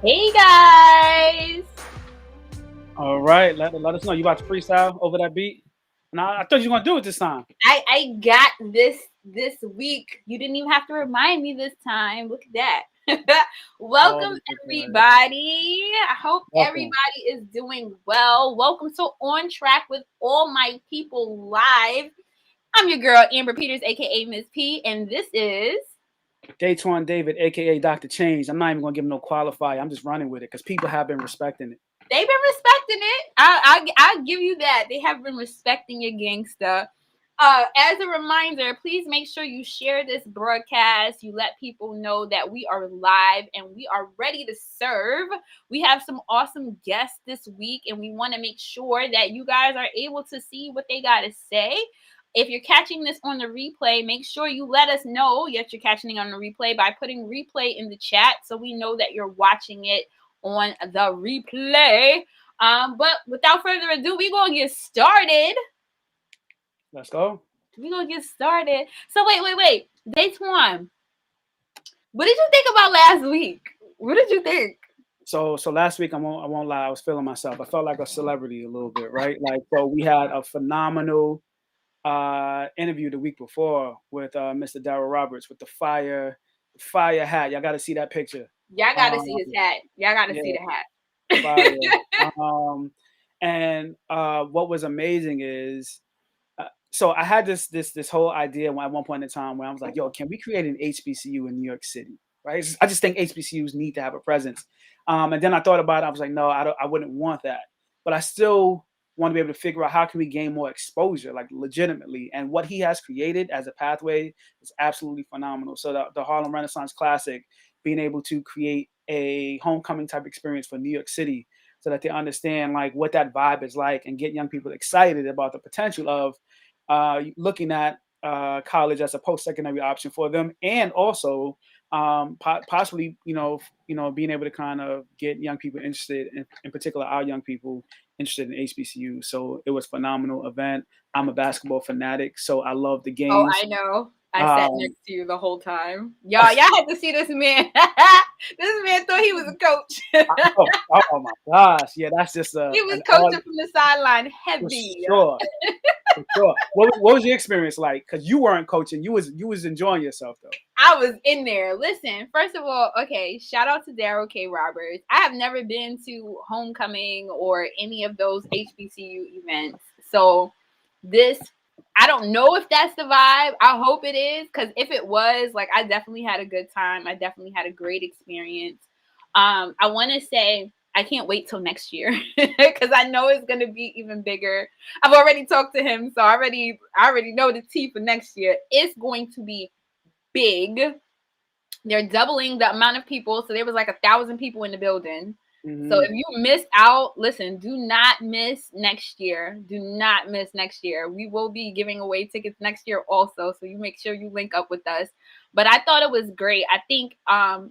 Hey guys! All right, let us know. You about to freestyle over that beat? No, I thought you were gonna do it this time. I got this week. You didn't even have to remind me this time. Look at that. Oh, Welcome look at that. everybody. I hope Welcome. everybody is doing well. Welcome to On Track with All My People Live. I'm your girl Amber Peters A.K.A. Mizz P, and this is Daitwan David, aka Dr. Change. I'm not even gonna give him no qualifier. I'm just running with it because people have been respecting it. they've been respecting it. I'll give you that. They have been respecting your gangsta. As a reminder, please make sure you share this broadcast. You let people know that we are live and we are ready to serve. We have some awesome guests this week, and we want to make sure that you guys are able to see what they got to say. If you're catching this on the replay, make sure you let us know that you're catching it on the replay by putting replay in the chat so we know that you're watching it on the replay. But without further ado, we're going to get started. Let's go. We're going to get started. So, wait. Daitwan, what did you think about last week? What did you think? So last week I won't lie, I was feeling myself. I felt like a celebrity a little bit, right? Like so we had a phenomenal interview the week before with Mr. Darryl Roberts with the fire hat. Y'all got to see that picture. Y'all got to see Um, his hat. Y'all got to yeah, see the fire. hat. And what was amazing is, so I had this whole idea at one point in time where I was like, "Yo, can we create an HBCU in New York City?" Right? I just think HBCUs need to have a presence. And then I thought about it. I was like, "No, I wouldn't want that." But I still want to be able to figure out how can we gain more exposure, like legitimately. And what he has created as a pathway is absolutely phenomenal. So the Harlem Renaissance Classic, being able to create a homecoming type experience for New York City so that they understand like what that vibe is like and get young people excited about the potential of looking at college as a post-secondary option for them, and also possibly being able to kind of get young people interested in particular our young people interested in HBCU. So it was a phenomenal event. I'm a basketball fanatic, so I love the Oh, games. I know. I sat Um, next to you the whole time. Y'all had to see this man. This man thought he was a coach. oh my gosh, yeah, that's just He was an all coaching from the sideline for heavy. sure. For sure. What was your experience like? Because you weren't coaching, you was enjoying yourself though. I was in there. Listen, first of all, okay, shout out to Daryl K. Roberts. I have never been to homecoming or any of those HBCU events. So this, I don't know if that's the vibe. I hope it is, because if it was, like, I definitely had a good time. I definitely had a great experience. I want to say I can't wait till next year because I know it's gonna be even bigger. I've already talked to him, so I already know the tea for next year. It's going to be big. They're doubling the amount of people. So there was like 1,000 people in the building. So Hmm. if you missed out, listen, do not miss next year. Do not miss next year. We will be giving away tickets next year also. So you make sure you link up with us. But I thought it was great. I think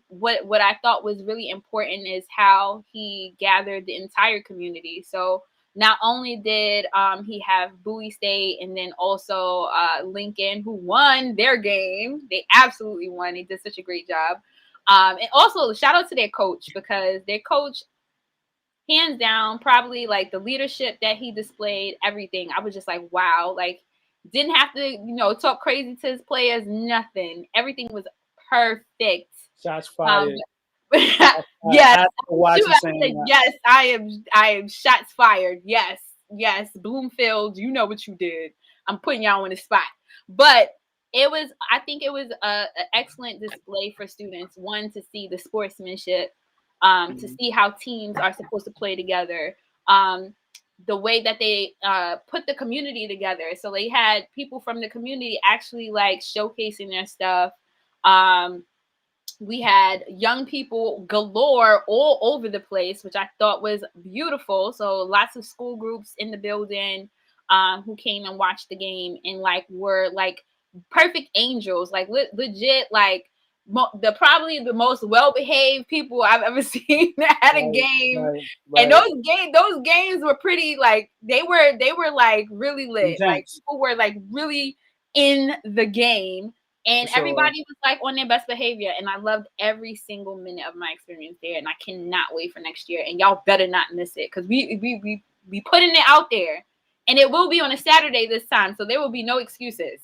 what I thought was really important is how he gathered the entire community. So not only did he have Bowie State and then also Lincoln, who won their game. They absolutely won. They did such a great job. And also shout out to their coach, because their coach, hands down, probably like the leadership that he displayed, everything. I was just like, wow, like didn't have to, talk crazy to his players, nothing. Everything was perfect. Shots Um, fired. I yes, had to watch shoot, you I saying said that. yes. I am shots fired. Yes, yes. Bloomfield, you know what you did. I'm putting y'all on the spot, but I think it was an excellent display for students. One, to see the sportsmanship, to Mhm. see how teams are supposed to play together. Um, the way that they put the community together. So they had people from the community actually like showcasing their stuff. Um, we had young people galore all over the place, which I thought was beautiful. So lots of school groups in the building, who came and watched the game and like were like perfect angels, like legit, like probably the most well behaved people I've ever seen at a Right, game. right, And right. those games were pretty, like they were like really lit. Like Intense. people were like really in the game. For And sure. everybody was like on their best behavior, and I loved every single minute of my experience there. And I cannot wait for next year. And y'all better not miss it, because we putting it out there, and it will be on a Saturday this time, so there will be no excuses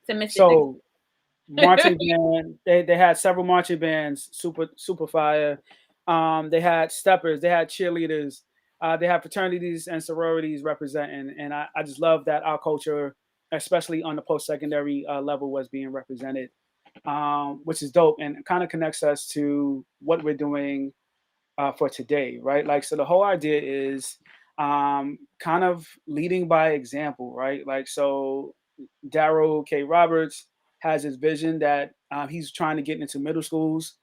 to miss it next. So marching band, they had several marching bands, super fire. They had steppers, they had cheerleaders, they had fraternities and sororities representing, and I just love that our culture, especially on the post secondary level, was being represented, which is dope and kind of connects us to what we're doing for today, right? Like, so the whole idea is kind of leading by example, right? Like, so Darryl K. Roberts has his vision that he's trying to get into middle schools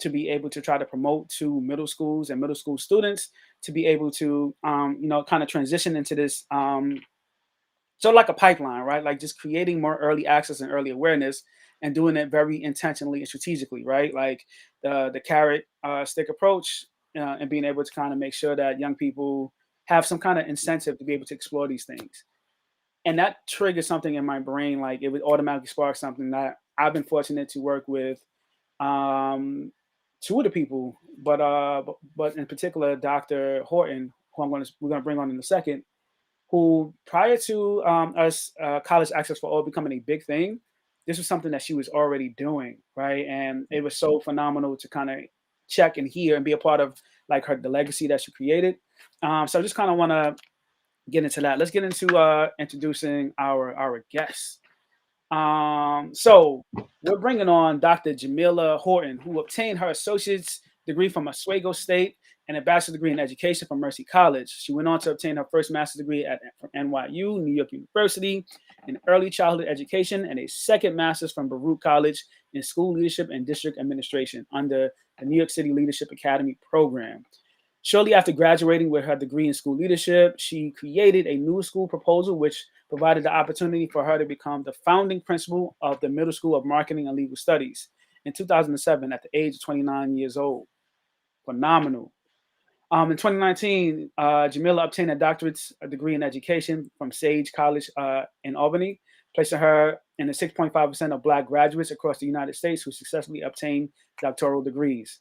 to be able to try to promote to middle schools and middle school students to be able to, kind of transition into this. So like a pipeline, right? Like just creating more early access and early awareness and doing it very intentionally and strategically, right? Like the carrot stick approach and being able to kind of make sure that young people have some kind of incentive to be able to explore these things. And that triggers something in my brain, like it would automatically spark something that I've been fortunate to work with um, two of the people, but in particular, Dr. Horton, who we're gonna bring on in a second, who prior to us college access for all becoming a big thing, this was something that she was already doing, right? And it was so phenomenal to kind of check and hear and be a part of like the legacy that she created. So I just kind of want to get into that. Let's get into introducing our guests. So we're bringing on Dr. Jameela Horton, who obtained her associate's degree from Oswego State and a bachelor's degree in education from Mercy College. She went on to obtain her first master's degree from NYU, New York University, in early childhood education, and a second master's from Baruch College in school leadership and district administration under the New York City Leadership Academy program. Shortly after graduating with her degree in school leadership, she created a new school proposal which provided the opportunity for her to become the founding principal of the Middle School of Marketing and Legal Studies in 2007 at the age of 29 years old. Phenomenal. In 2019, Jameela obtained a doctorate's degree in education from Sage College in Albany, placing her in the 6.5% of Black graduates across the United States who successfully obtained doctoral degrees.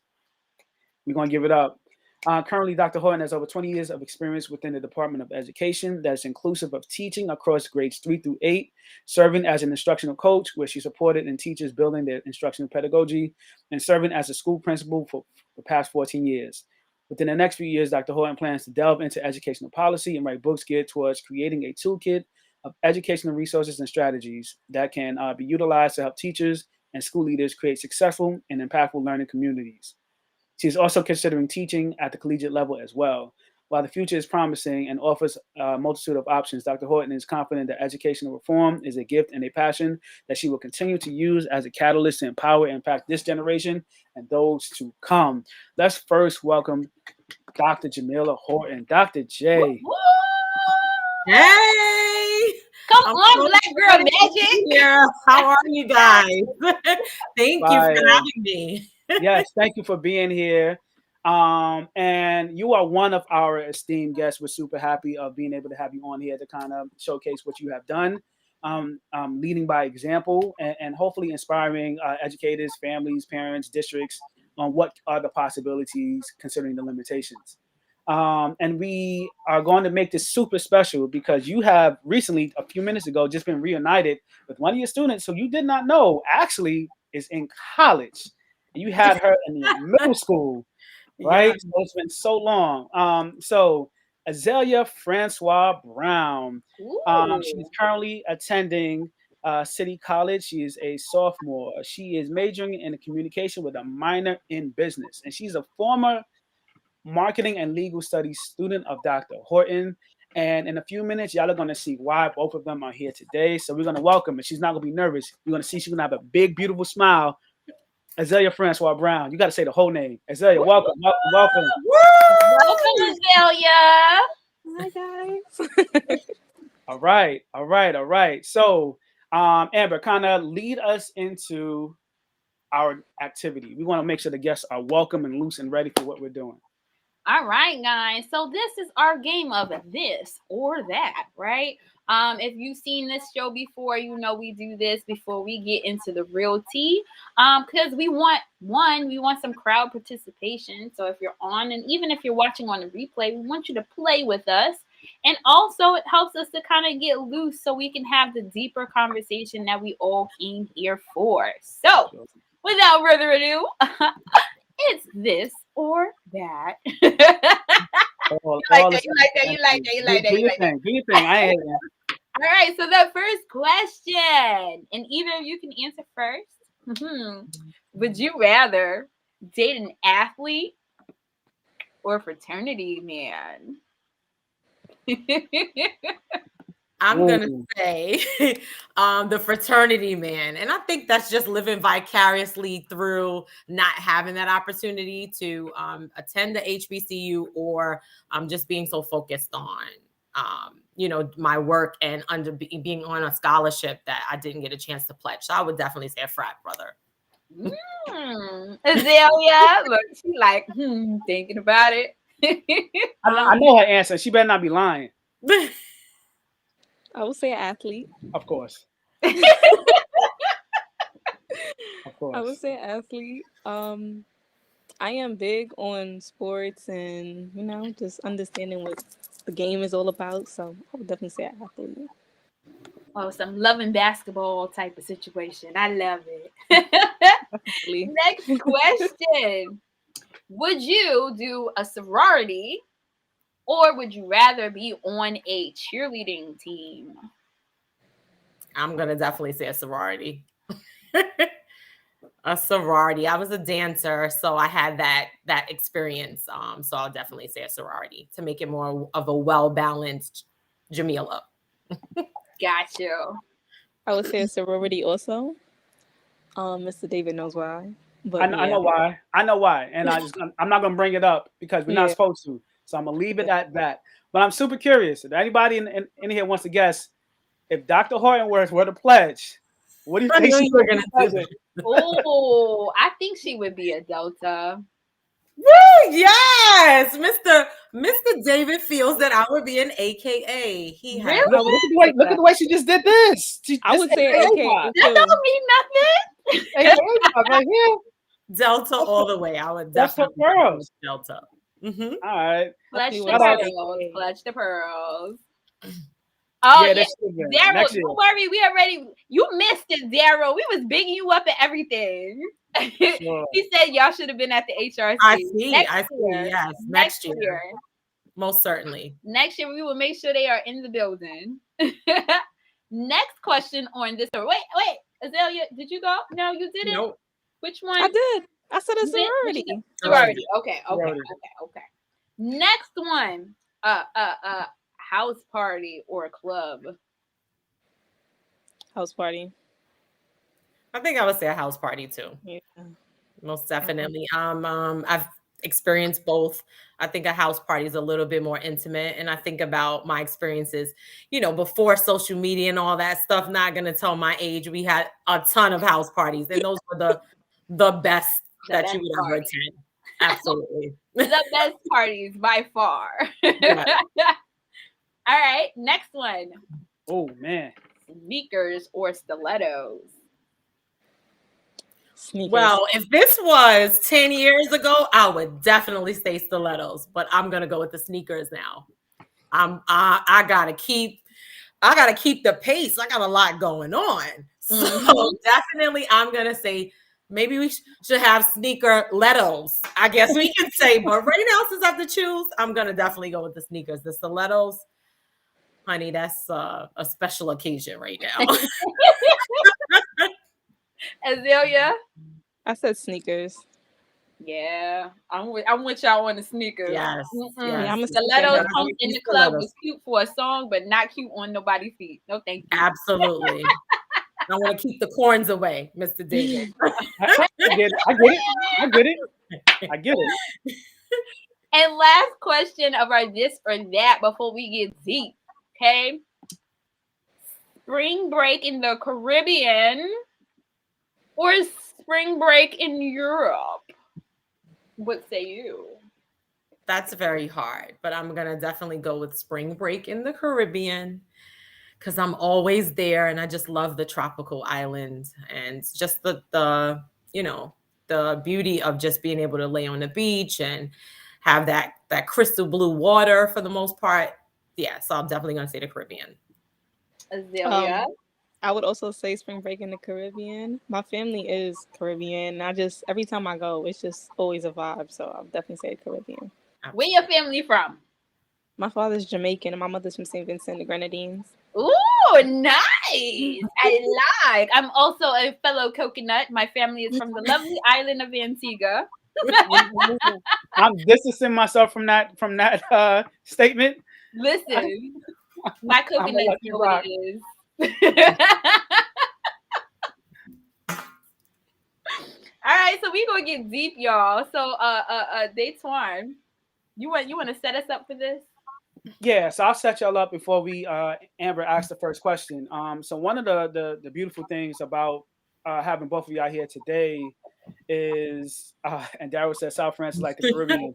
We're going to give it up. Currently, Dr. Horton has over 20 years of experience within the Department of Education that is inclusive of teaching across grades 3 through 8, serving as an instructional coach where she supported and teaches building their instructional pedagogy, and serving as a school principal for the past 14 years. Within the next few years, Dr. Horton plans to delve into educational policy and write books geared towards creating a toolkit of educational resources and strategies that can be utilized to help teachers and school leaders create successful and impactful learning communities. She is also considering teaching at the collegiate level as well. While the future is promising and offers a multitude of options, Dr. Horton is confident that educational reform is a gift and a passion that she will continue to use as a catalyst to empower and impact this generation and those to come. Let's first welcome Dr. Jameela Horton. Dr. Woo, J. woo. Hey, Come I'm on, so Black Girl excited to be Magic. here. How are you guys? Thank you for Fire. having me. Yes, thank you for being here. And you are one of our esteemed guests. We're super happy of being able to have you on here to kind of showcase what you have done, leading by example, and hopefully inspiring educators, families, parents, districts on what are the possibilities considering the limitations. And we are going to make this super special because you have recently, a few minutes ago, just been reunited with one of your students who you did not know actually is in college. You had her in your middle school, Yeah. right? So it's been so long. So Azaelia Francois Brown, she's Ooh. currently attending City College. She is a sophomore. She is majoring in communication with a minor in business, and she's a former marketing and legal studies student of Dr. Horton. And in a few minutes, y'all are going to see why both of them are here today. So we're going to welcome her. She's not going to be nervous. You're going to see she's going to have a big, beautiful smile. Azaelia Francois Brown. You got to say the whole name. Azaelia, Woo, welcome, welcome, welcome. welcome, Woo! Azaelia. Hi guys. All right, all right, all right. So, Amber, kind of lead us into our activity. We want to make sure the guests are welcome and loose and ready for what we're doing. All right, guys. So this is our game of this or that, right? If you've seen this show before, you know we do this before we get into the real tea. Because we want some crowd participation. So if you're on, and even if you're watching on the replay, we want you to play with us. And also, it helps us to kind of get loose so we can have the deeper conversation that we all came here for. So, without further ado, it's this or that. You like that. Do your thing. I ain't hating. All right. So the first question, and either of you can answer first. Would you rather date an athlete or a fraternity man? I'm gonna say the fraternity man. And I think that's just living vicariously through not having that opportunity to attend the HBCU or just being so focused on my work and being on a scholarship that I didn't get a chance to pledge. So I would definitely say a frat brother. Azaelia, look, she like thinking about it. I know her answer. She better not be lying. I would say athlete. Of course. Of course. I would say athlete. I am big on sports and just understanding what the game is all about. So I would definitely say athlete. Oh, some loving basketball type of situation. I love it. Next question. Would you do a sorority or would you rather be on a cheerleading team? I'm going to definitely say a sorority. A sorority. I was a dancer, so I had that experience. So I'll definitely say a sorority to make it more of a well-balanced Jameela. Got you. I would say a sorority also. Mr. David knows why. But I know why. I know why. And I'm not gonna bring it up because we're not supposed to. So I'm gonna leave it at that. But I'm super curious. If anybody in here wants to guess, if Dr. Horton were to pledge, what do you think she was gonna do? Oh, I think she would be a Delta. Woo! Yes, Mr. David feels that I would be an AKA. He really? Look at the way she just did this. I would say AKA. That don't mean nothing. AKA right here. Delta all the way. I would definitely pearls. Delta. All right. Clutch the pearls. Clutch the pearls. Oh yeah, Daryl, don't worry, we already. You missed it, Daryl. We was bigging you up at everything. Sure. He said y'all should have been at the HRC. I see. Yes, next year. Most certainly. Next year, we will make sure they are in the building. Next question on this. Wait, Azaelia, did you go? No, you didn't. Nope. Which one? I did. I said a sorority. Sorority. Okay. Next one. House party or a club? House party. I think I would say a house party too. Yeah. Most definitely. I've experienced both. I think a house party is a little bit more intimate. And I think about my experiences, before social media and all that stuff, not going to tell my age. We had a ton of house parties and those were the best that you would ever attend. Absolutely. The best parties by far. Yeah. All right, next one. Oh man. Sneakers or stilettos? Sneakers. Well, if this was 10 years ago, I would definitely say stilettos, but I'm gonna go with the sneakers now. I gotta keep the pace. I got a lot going on. So definitely I'm gonna say maybe we should have sneaker-lettos. I guess we can say, but right now, since I have to choose, I'm gonna definitely go with the sneakers. The stilettos, honey, that's a special occasion right now. Azaelia? I said sneakers. Yeah, I'm with y'all on the sneakers. Yes. Yeah, I'm a stilettos in the club was cute for a song, but not cute on nobody's feet. No, thank you. Absolutely. I want to keep the corns away, Mr. David. I get it. And last question of our this or that before we get deep. Okay. Spring break in the Caribbean or spring break in Europe? What say you? That's very hard, but I'm gonna definitely go with spring break in the Caribbean because I'm always there and I just love the tropical island and just you know the beauty of just being able to lay on the beach and have that crystal blue water for the most part. Yeah, so I'm definitely gonna say the Caribbean. Azaelia. Um, I would also say spring break in the Caribbean. My family is Caribbean. I just every time I go, it's just always a vibe. So I'll definitely say Caribbean. Where your family from? My father's Jamaican and my mother's from St. Vincent and the Grenadines. Ooh, nice. I like. I'm also a fellow coconut. My family is from the lovely island of Antigua. I'm distancing myself from that statement. Listen, my I'm gonna coconuts let you know what rock. it is. All right, so we gonna get deep, y'all. So, Daitwan, you want to set us up for this? Yeah, so I'll set y'all up before we Amber asked the first question. So one of the beautiful things about having both of y'all here today is and Daryl said South France is like the Caribbean.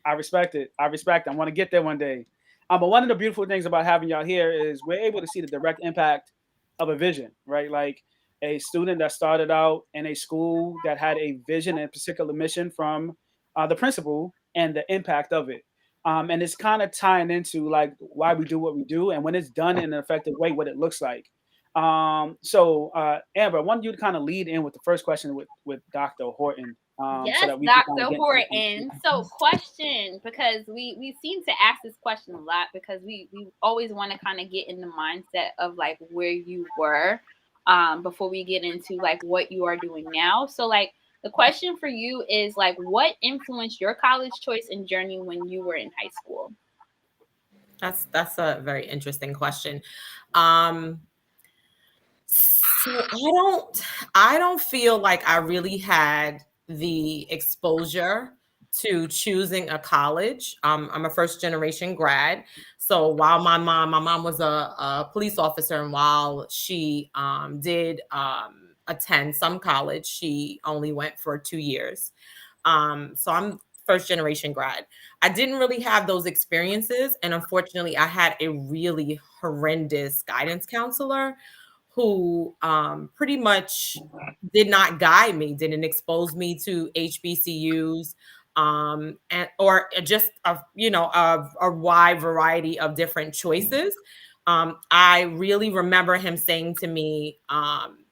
I respect it. I respect it. I want to get there one day. But one of the beautiful things about having y'all here is we're able to see the direct impact of a vision, right? Like a student that started out in a school that had a vision and a particular mission from the principal and the impact of it. And it's kind of tying into like why we do what we do and when it's done in an effective way, what it looks like. Amber, I want you to kind of lead in with the first question with Dr. Horton, so Yes, that we can kind of Dr. get into the Horton. So, question, because we seem to ask this question a lot because we always want to kind of get in the mindset of like where you were before we get into like what you are doing now. So, like the question for you is like, what influenced your college choice and journey when you were in high school? That's a very interesting question. Um, so I don't feel like I really had the exposure to choosing a college. I'm a first generation grad. So while my mom was a police officer, and while she did attend some college, she only went for 2 years. So I'm first generation grad. I didn't really have those experiences. And unfortunately, I had a really horrendous guidance counselor who pretty much did not guide me, didn't expose me to HBCUs, and or just a wide variety of different choices. I really remember him saying to me,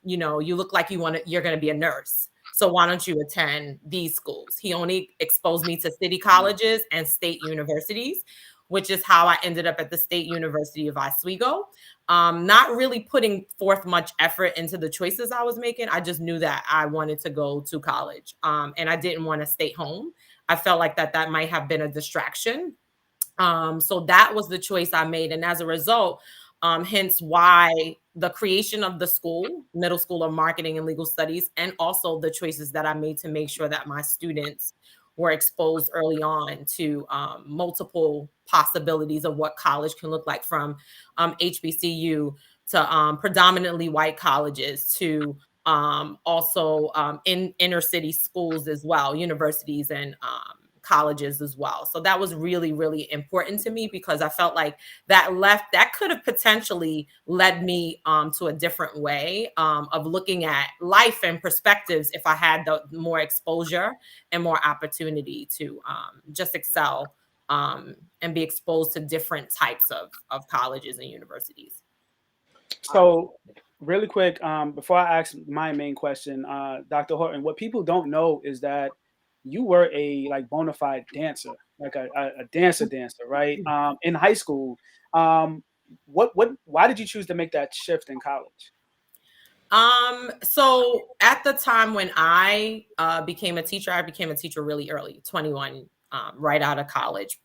you look like you're going to be a nurse. So why don't you attend these schools? He only exposed me to city colleges and state universities, which is how I ended up at the State University of Oswego. Not really putting forth much effort into the choices I was making. I just knew that I wanted to go to college, and I didn't want to stay home. I felt like that might have been a distraction. So that was the choice I made. And as a result, hence why the creation of the school, Middle School of Marketing and Legal Studies, and also the choices that I made to make sure that my students were exposed early on to multiple possibilities of what college can look like, from HBCU to predominantly white colleges to also in inner city schools as well, universities and colleges as well. So that was really, really important to me because I felt like that could have potentially led me to a different way of looking at life and perspectives if I had the more exposure and more opportunity to just excel and be exposed to different types of colleges and universities. So, really quick, before I ask my main question, Dr. Horton, what people don't know is that you were a like bona fide dancer, like a dancer, right? In high school, why did you choose to make that shift in college? So at the time when I became a teacher, I became a teacher really early, 21, right out of college,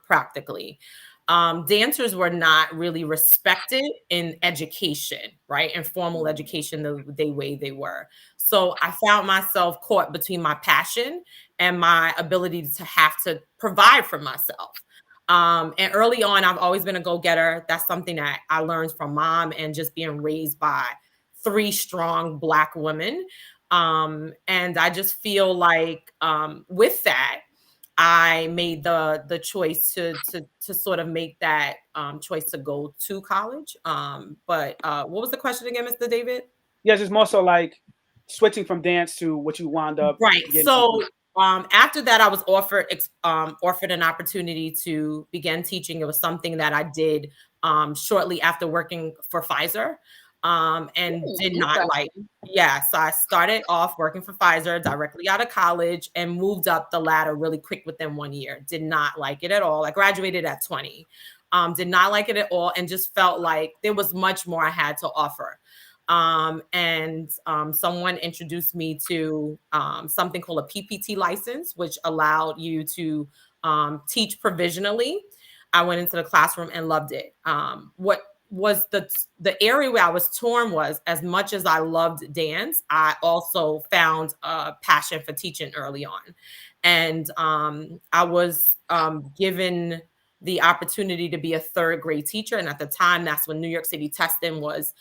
practically. Dancers were not really respected in education, right? In formal education, the way they were. So I found myself caught between my passion and my ability to have to provide for myself. And early on, I've always been a go-getter. That's something that I learned from mom and just being raised by three strong Black women. And I just feel like with that, I made the choice to sort of make that choice to go to college. But what was the question again, Mr. David? Yes, it's more so like switching from dance to what you wound up Right. getting So into. after that, I was offered an opportunity to begin teaching. It was something that I did shortly after working for Pfizer, and did not like. Interesting. Yeah, so I started off working for Pfizer directly out of college and moved up the ladder really quick within 1 year. Did not like it at all. I graduated at 20. Did not like it at all, and just felt like there was much more I had to offer. And someone introduced me to something called a PPT license, which allowed you to teach provisionally. I went into the classroom and loved it. What was the area where I was torn was, as much as I loved dance, I also found a passion for teaching early on. And I was given the opportunity to be a third grade teacher. And at the time, that's when New York City testing was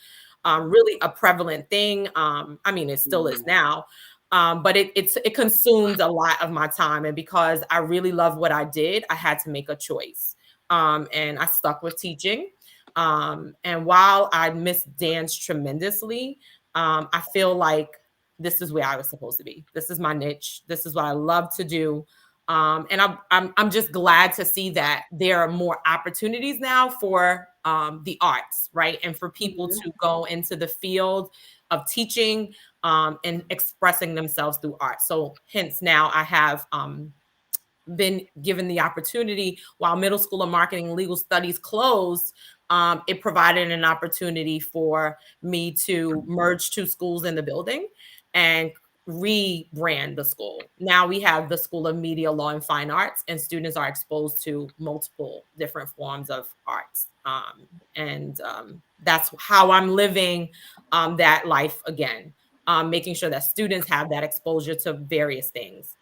really a prevalent thing. I mean, it still is now, but it consumed a lot of my time. And because I really love what I did, I had to make a choice. And I stuck with teaching. And while I miss dance tremendously, I feel like this is where I was supposed to be. This is my niche. This is what I love to do. And I'm just glad to see that there are more opportunities now for the arts, right? And for people to go into the field of teaching and expressing themselves through art. So hence now I have been given the opportunity while middle school of marketing and legal studies closed. It provided an opportunity for me to merge two schools in the building and rebrand the school. Now we have the School of Media, Law, and Fine Arts, and students are exposed to multiple different forms of arts. And that's how I'm living that life again, making sure that students have that exposure to various things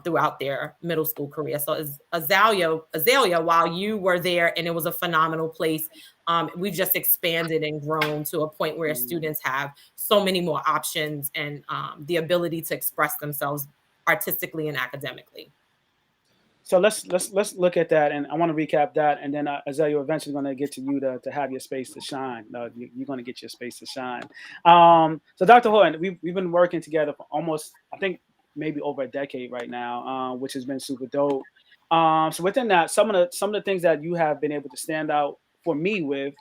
throughout their middle school career. So as Azaelia, while you were there and it was a phenomenal place, we've just expanded and grown to a point where students have so many more options and the ability to express themselves artistically and academically. So let's look at that, and I want to recap that, and then Azaelia, eventually going to get to you to have your space to shine. You're going to get your space to shine. So Dr. Horton, we've been working together for almost, I think, maybe over a decade right now, which has been super dope. So within that, some of the things that you have been able to stand out for me with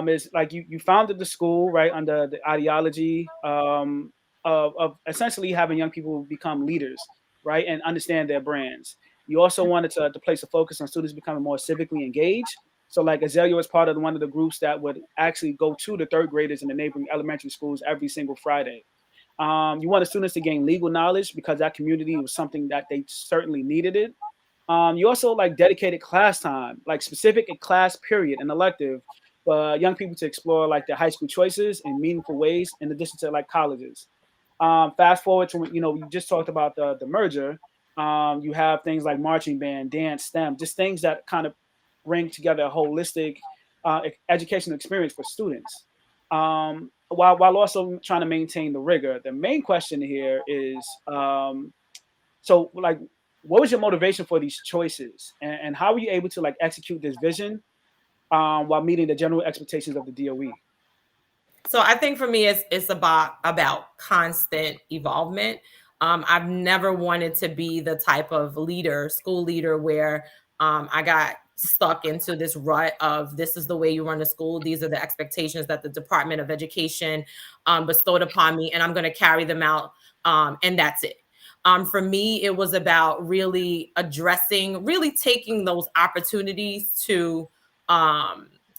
is like you founded the school right under the ideology of essentially having young people become leaders, right, and understand their brands. You also wanted to place a focus on students becoming more civically engaged. So, like Azaelia was part of one of the groups that would actually go to the third graders in the neighboring elementary schools every single Friday. You wanted students to gain legal knowledge because that community was something that they certainly needed it. You also like dedicated class time, like specific class period and elective, for young people to explore like their high school choices in meaningful ways, in addition to like colleges. Fast forward to you just talked about the merger. You have things like marching band, dance, STEM, just things that kind of bring together a holistic educational experience for students. While also trying to maintain the rigor. The main question here is, so like, what was your motivation for these choices, and how were you able to like execute this vision while meeting the general expectations of the DOE? So I think for me, it's about constant evolvement. I've never wanted to be the type of leader, school leader, where I got stuck into this rut of this is the way you run a school. These are the expectations that the Department of Education bestowed upon me, and I'm going to carry them out, and that's it. For me, it was about really taking those opportunities to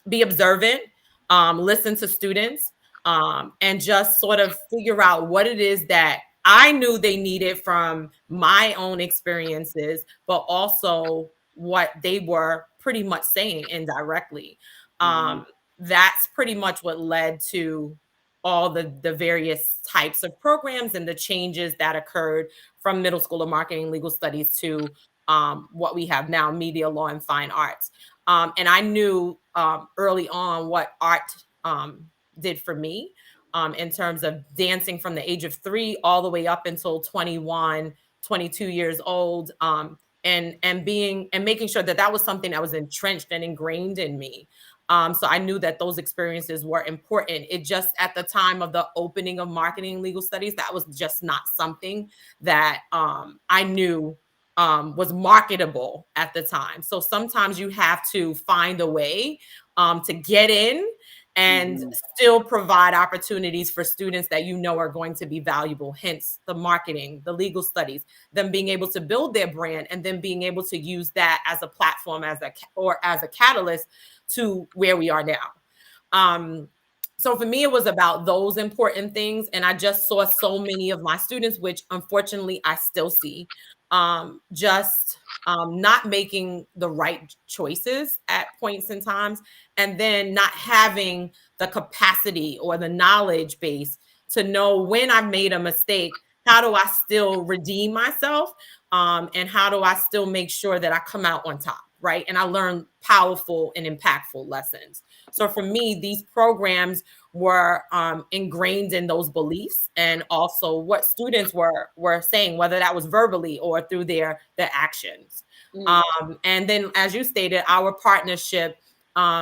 be observant, listen to students, and just sort of figure out what it is that I knew they needed from my own experiences, but also what they were pretty much saying indirectly. Mm-hmm. That's pretty much what led to all the various types of programs and the changes that occurred from middle school of marketing legal studies to what we have now, media, law, and fine arts. And I knew early on what art did for me in terms of dancing from the age of 3 all the way up until 21, 22 years old. and making sure that that was something that was entrenched and ingrained in me. So I knew that those experiences were important. It just, at the time of the opening of marketing and legal studies, that was just not something that I knew was marketable at the time. So sometimes you have to find a way to get in and still provide opportunities for students that you know are going to be valuable. Hence the marketing, the legal studies, them being able to build their brand, and then being able to use that as a platform, as a catalyst to where we are now. So for me, it was about those important things. And I just saw so many of my students, which unfortunately I still see, not making the right choices at points in times, and then not having the capacity or the knowledge base to know when I've made a mistake, how do I still redeem myself? And how do I still make sure that I come out on top, right? And I learn powerful and impactful lessons. So for me, these programs were ingrained in those beliefs, and also what students were saying, whether that was verbally or through their actions. And then, as you stated, our partnership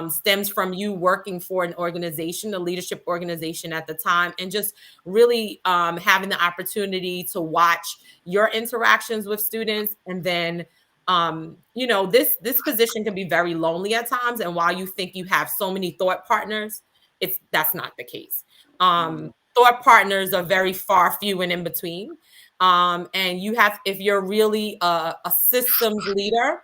stems from you working for an organization, a leadership organization at the time, and just really having the opportunity to watch your interactions with students. And then this position can be very lonely at times, and while you think you have so many thought partners, that's not the case. Thought partners are very far, few and in between. And if you're really a systems leader,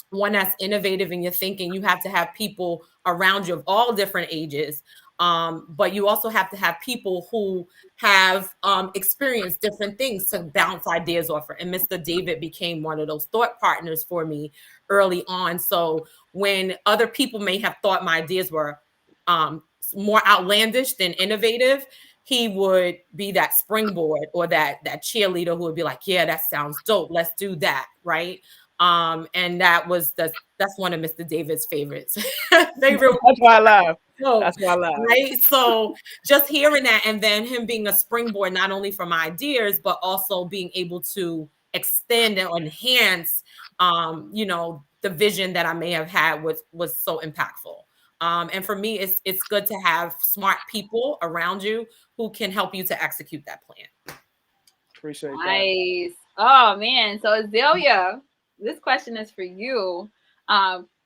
one that's innovative in your thinking, you have to have people around you of all different ages. But you also have to have people who have experienced different things to bounce ideas off of. And Mr. David became one of those thought partners for me early on. So when other people may have thought my ideas were more outlandish than innovative, he would be that springboard or that cheerleader who would be like, yeah, that sounds dope. Let's do that. Right. And that's one of Mr. David's favorites. That's why I laugh. That's why I laugh. Right. So just hearing that, and then him being a springboard, not only for my ideas, but also being able to extend and enhance, the vision that I may have had was so impactful. And for me, it's good to have smart people around you who can help you to execute that plan. Appreciate that. Nice. Oh man. So Azaelia, this question is for you.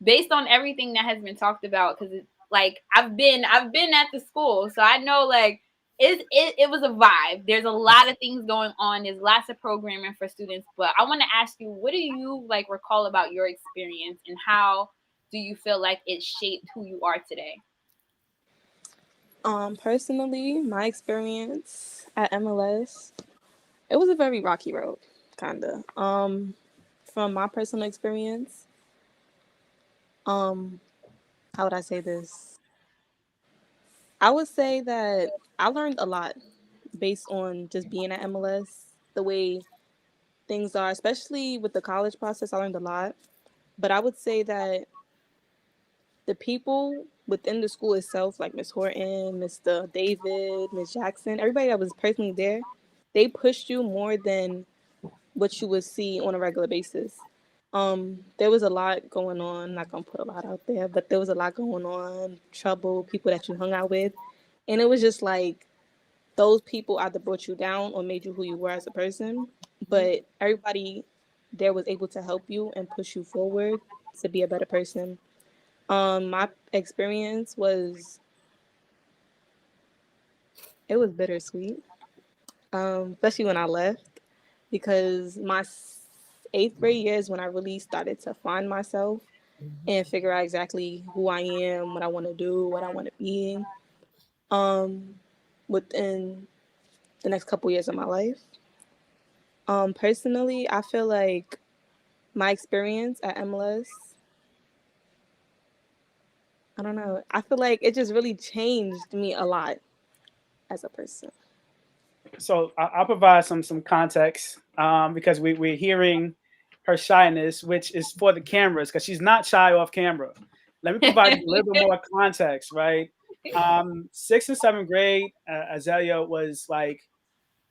Based on everything that has been talked about, because it's like I've been at the school, so I know like it was a vibe. There's a lot of things going on. There's lots of programming for students. But I want to ask you, what do you like recall about your experience, and how do you feel like it shaped who you are today? Personally, my experience at MLS, it was a very rocky road, kinda. From my personal experience, how would I say this? I would say that I learned a lot based on just being at MLS, the way things are, especially with the college process. I learned a lot, but I would say that the people within the school itself, like Miss Horton, Mr. David, Miss Jackson, everybody that was personally there, they pushed you more than what you would see on a regular basis. There was a lot going on. I'm not gonna put a lot out there, but there was a lot going on, trouble, people that you hung out with. And it was just like those people either brought you down or made you who you were as a person. But everybody there was able to help you and push you forward to be a better person. My experience was bittersweet, especially when I left, because my 8th grade year is when I really started to find myself and figure out exactly who I am, what I want to do, what I want to be. Within the next couple years of my life. Personally, I feel like my experience at MLS, I don't know, I feel like it just really changed me a lot as a person. So I'll provide some context because we're hearing her shyness, which is for the cameras, because she's not shy off camera. Let me provide you a little bit more context, right? 6th and 7th grade, Azaelia was like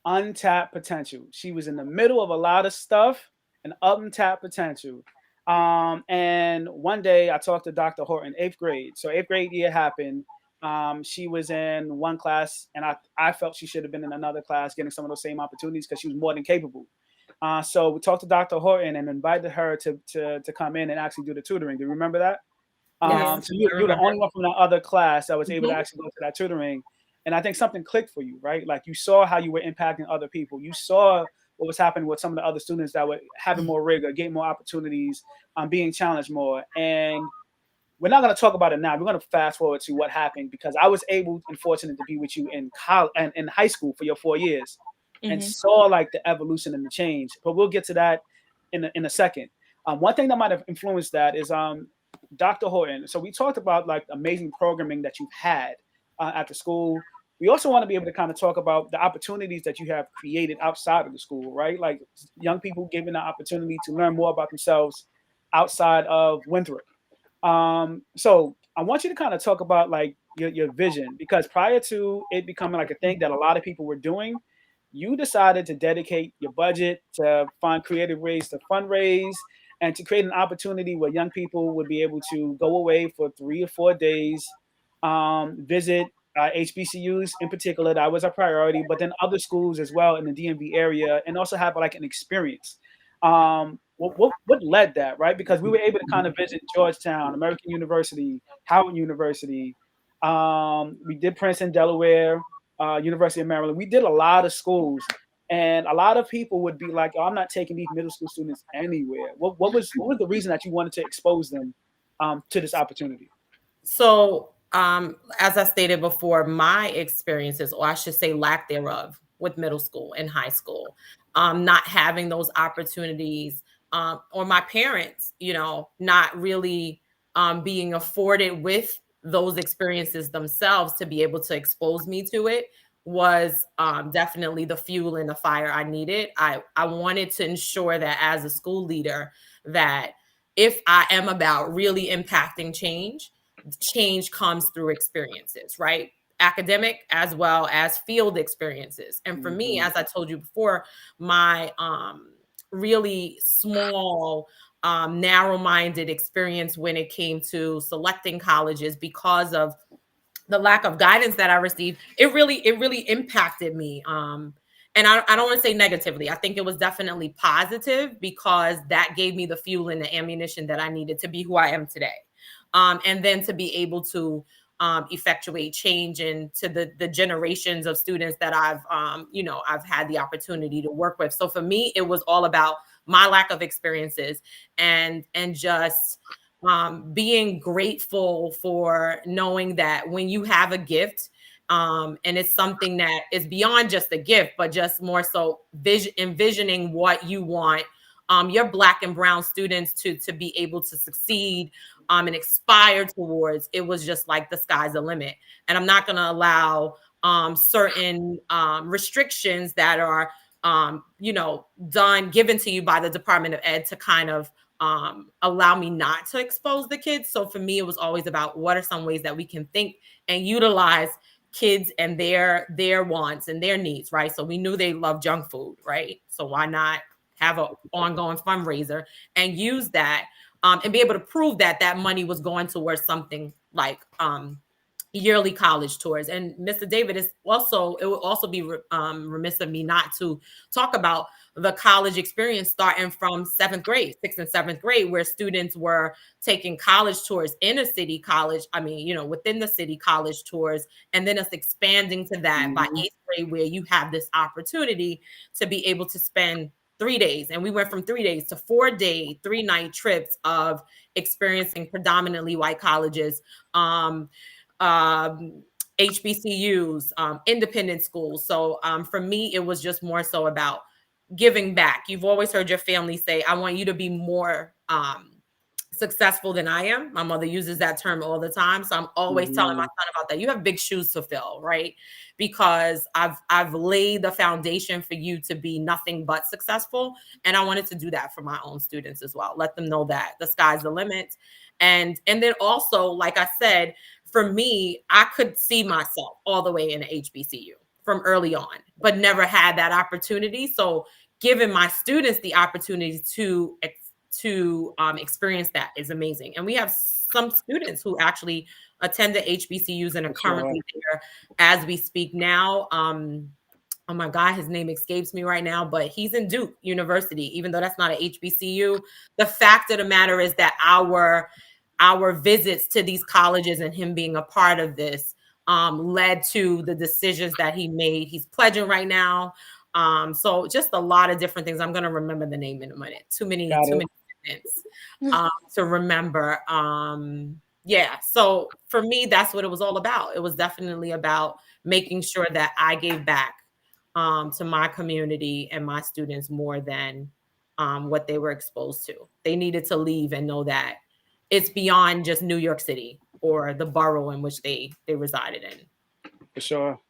untapped potential. She was in the middle of a lot of stuff, an untapped potential. And one day I talked to Dr. Horton, 8th grade. So 8th grade year happened. She was in one class, and I felt she should have been in another class, getting some of those same opportunities because she was more than capable. So we talked to Dr. Horton and invited her to come in and actually do the tutoring. Do you remember that? Yes, So I you're the remember. only one from the other class that was able to Mhm. actually go to that tutoring. And I think something clicked for you, right? Like you saw how you were impacting other people. You saw what was happening with some of the other students that were having more rigor, getting more opportunities, being challenged more. And we're not going to talk about it now. We're going to fast forward to what happened because I was able and fortunate to be with you in college and in high school for your 4 years and Mhm. saw like the evolution and the change. But we'll get to that in a second. One thing that might have influenced that is Dr. Horton. So we talked about like amazing programming that you've had at the school. We also want to be able to kind of talk about the opportunities that you have created outside of the school, right? Like young people given the opportunity to learn more about themselves outside of Winthrop. So I want you to kind of talk about like your vision because prior to it becoming like a thing that a lot of people were doing, you decided to dedicate your budget to find creative ways to fundraise and to create an opportunity where young people would be able to go away for 3 or 4 days, visit HBCUs in particular. That was a priority, but then other schools as well in the DMV area, and also have like an experience. What led that, right? Because we were able to kind of visit Georgetown, American University, Howard University. We did Princeton, Delaware, University of Maryland. We did a lot of schools, and a lot of people would be like, "Oh, I'm not taking these middle school students anywhere." What was the reason that you wanted to expose them to this opportunity? So, as I stated before, my experiences, or I should say lack thereof, with middle school and high school, not having those opportunities, or my parents, not really being afforded with those experiences themselves to be able to expose me to it was definitely the fuel and the fire I needed. I wanted to ensure that as a school leader, that if I am about really impacting change comes through experiences, right? Academic as well as field experiences. And for me, Mhm. as I told you before, my really small, narrow-minded experience when it came to selecting colleges because of the lack of guidance that I received, it really impacted me. And I don't want to say negatively. I think it was definitely positive because that gave me the fuel and the ammunition that I needed to be who I am today. And then to be able to effectuate change into the generations of students that I've had the opportunity to work with. So for me, it was all about my lack of experiences and just being grateful for knowing that when you have a gift, and it's something that is beyond just a gift, but just more so envisioning what you want your Black and brown students to be able to succeed and aspire towards. It was just like the sky's the limit. And I'm not going to allow certain restrictions that are given to you by the Department of Ed to kind of allow me not to expose the kids. So for me, it was always about what are some ways that we can think and utilize kids and their wants and their needs, right? So we knew they love junk food, right? So why not have an ongoing fundraiser and use that and be able to prove that that money was going towards something like yearly college tours. And Mr. David, it will also be remiss of me not to talk about the college experience starting from 7th grade, 6th and 7th grade, where students were taking college tours in a city college. I mean, within the city college tours, and then us expanding to that by Mhm. 8th grade, where you have this opportunity to be able to spend 3 days. And we went from 3 days to 4 day, 3 night trips of experiencing predominantly white colleges, um, HBCUs, independent schools. So for me, it was just more so about giving back. You've always heard your family say, I want you to be more successful than I am. My mother uses that term all the time. So I'm always telling my Mhm. son about that. You have big shoes to fill, right? Because I've laid the foundation for you to be nothing but successful. And I wanted to do that for my own students as well. Let them know that the sky's the limit. And then also, like I said, for me, I could see myself all the way in a HBCU from early on, but never had that opportunity. So giving my students the opportunity to experience that is amazing. And we have some students who actually attend the HBCUs and are currently there as we speak now. Oh my God, his name escapes me right now, but he's in Duke University, even though that's not an HBCU. The fact of the matter is that our visits to these colleges and him being a part of this led to the decisions that he made. He's pledging right now. So just a lot of different things. I'm going to remember the name in a minute. Too many minutes to remember. Yeah. So for me, that's what it was all about. It was definitely about making sure that I gave back to my community and my students more than what they were exposed to. They needed to leave and know that it's beyond just New York City or the borough in which they resided in. For sure.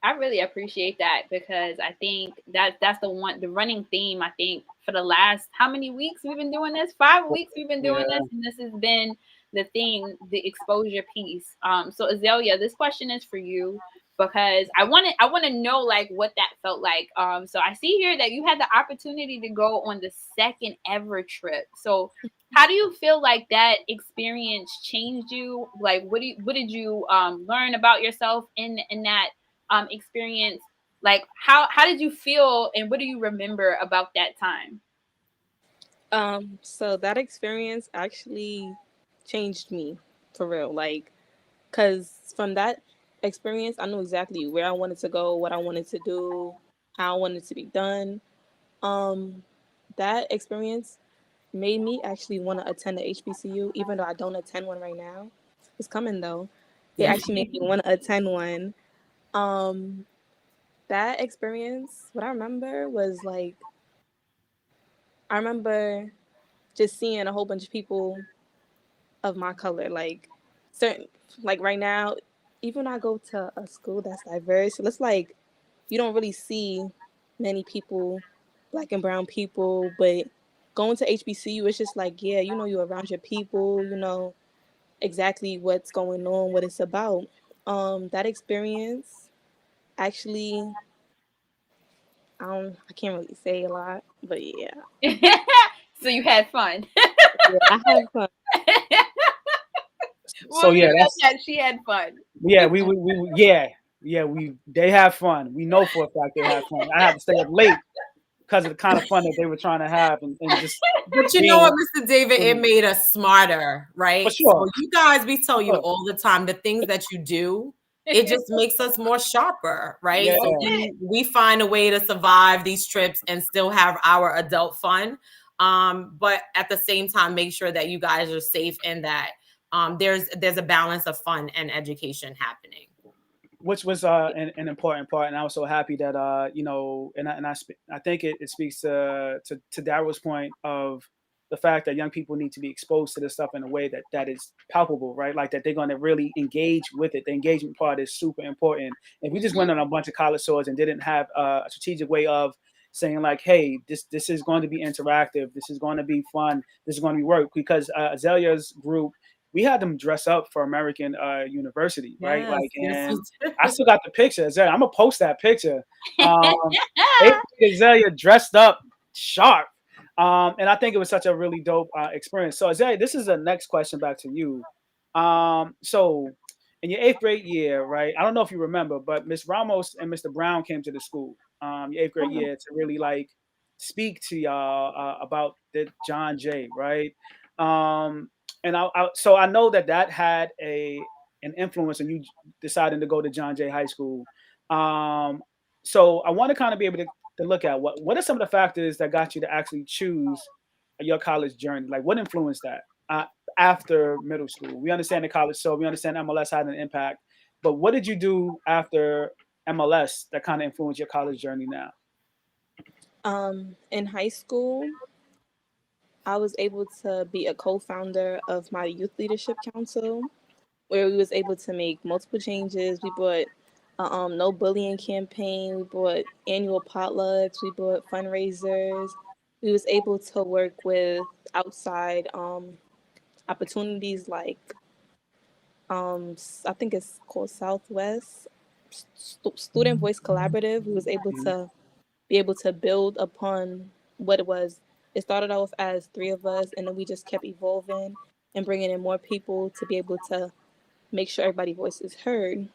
I really appreciate that, because I think that's the running theme. I think for the last, how many weeks we've been doing this? 5 weeks we've been doing this, and this has been the thing, the exposure piece. So Azaelia, this question is for you, because I want to know like what that felt like. So I see here that you had the opportunity to go on the second ever trip. So how do you feel like that experience changed you? Like what did you learn about yourself in that experience? Like how did you feel, and what do you remember about that time? So that experience actually changed me for real. Like, cause from that experience, I knew exactly where I wanted to go, what I wanted to do, how I wanted to be done. That experience made me actually want to attend the HBCU, even though I don't attend one right now. It's coming though. It actually made me want to attend one. That experience, what I remember was like, I remember just seeing a whole bunch of people of my color, like certain, like right now, even when I go to a school that's diverse, it's like you don't really see many people, black and brown people, but going to HBCU, it's just like, yeah, you know, you're around your people, you know exactly what's going on, what it's about. That experience actually, I can't really say a lot, but yeah. So you had fun. Yeah, I had fun. Well, So yeah, she had fun. yeah, they have fun. We know for a fact they have fun. I had to stay up late because of the kind of fun that they were trying to have, and just. But you know what, Mr. David, it made us smarter, right? For sure. So you guys, we tell you all the time, the things that you do, it just makes us more sharper, right? Yeah. So we find a way to survive these trips and still have our adult fun. But at the same time, make sure that you guys are safe and that there's a balance of fun and education happening. Which was an important part, and I was so happy that you know, and I think it speaks to Daryl's point of the fact that young people need to be exposed to this stuff in a way that is palpable, right? Like that they're going to really engage with it. The engagement part is super important. If we just went on a bunch of college tours and didn't have a strategic way of saying like, hey, this is going to be interactive, this is going to be fun, this is going to be work, because Azalea's group, we had them dress up for American University, right? Yes, like, yes, and I still got the picture. I'm gonna post that picture. Azaelia dressed up sharp, and I think it was such a really dope experience. So Azaelia, this is the next question back to you. So in your 8th grade year, right? I don't know if you remember, but Miss Ramos and Mr. Brown came to the school your 8th grade year to really like speak to y'all about the John Jay, right? And so I know that had an influence in you deciding to go to John Jay High School. So I want to kind of be able to look at what are some of the factors that got you to actually choose your college journey? Like what influenced that after middle school? We understand the college, so we understand MLS had an impact, but what did you do after MLS that kind of influenced your college journey now? In high school, I was able to be a co-founder of my youth leadership council, where we was able to make multiple changes. We brought no bullying campaign. We brought annual potlucks. We brought fundraisers. We was able to work with outside opportunities like I think it's called Southwest Student Voice Collaborative. We was able to be able to build upon what it was. It started off as 3 of us, and then we just kept evolving and bringing in more people to be able to make sure everybody's voice is heard.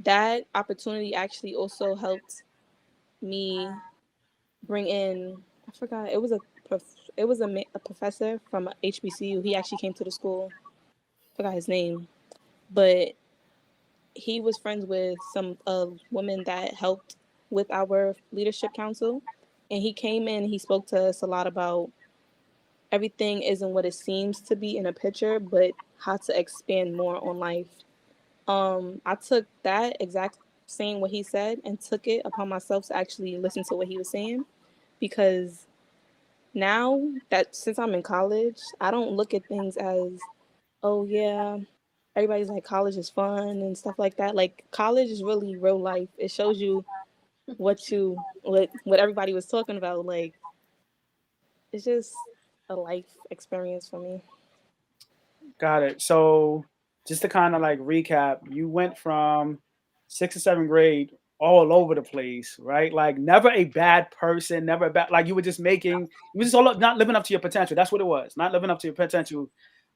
That opportunity actually also helped me bring in, I forgot, a professor from HBCU. He actually came to the school. Forgot his name, but he was friends with some women that helped with our leadership council, and he came in. He spoke to us a lot about everything isn't what it seems to be in a picture, but how to expand more on life. I took that exact saying what he said and took it upon myself to actually listen to what he was saying, because now that since I'm in college, I don't look at things as, oh yeah, everybody's like college is fun and stuff like that. Like college is really real life. It shows you what everybody was talking about. Like it's just a life experience for me. Got it. So just to kind of like recap, you went from 6th to 7th grade all over the place, right? Like never a bad person, never a bad, like you were just making, you were just all not living up to your potential. That's what it was. Not living up to your potential.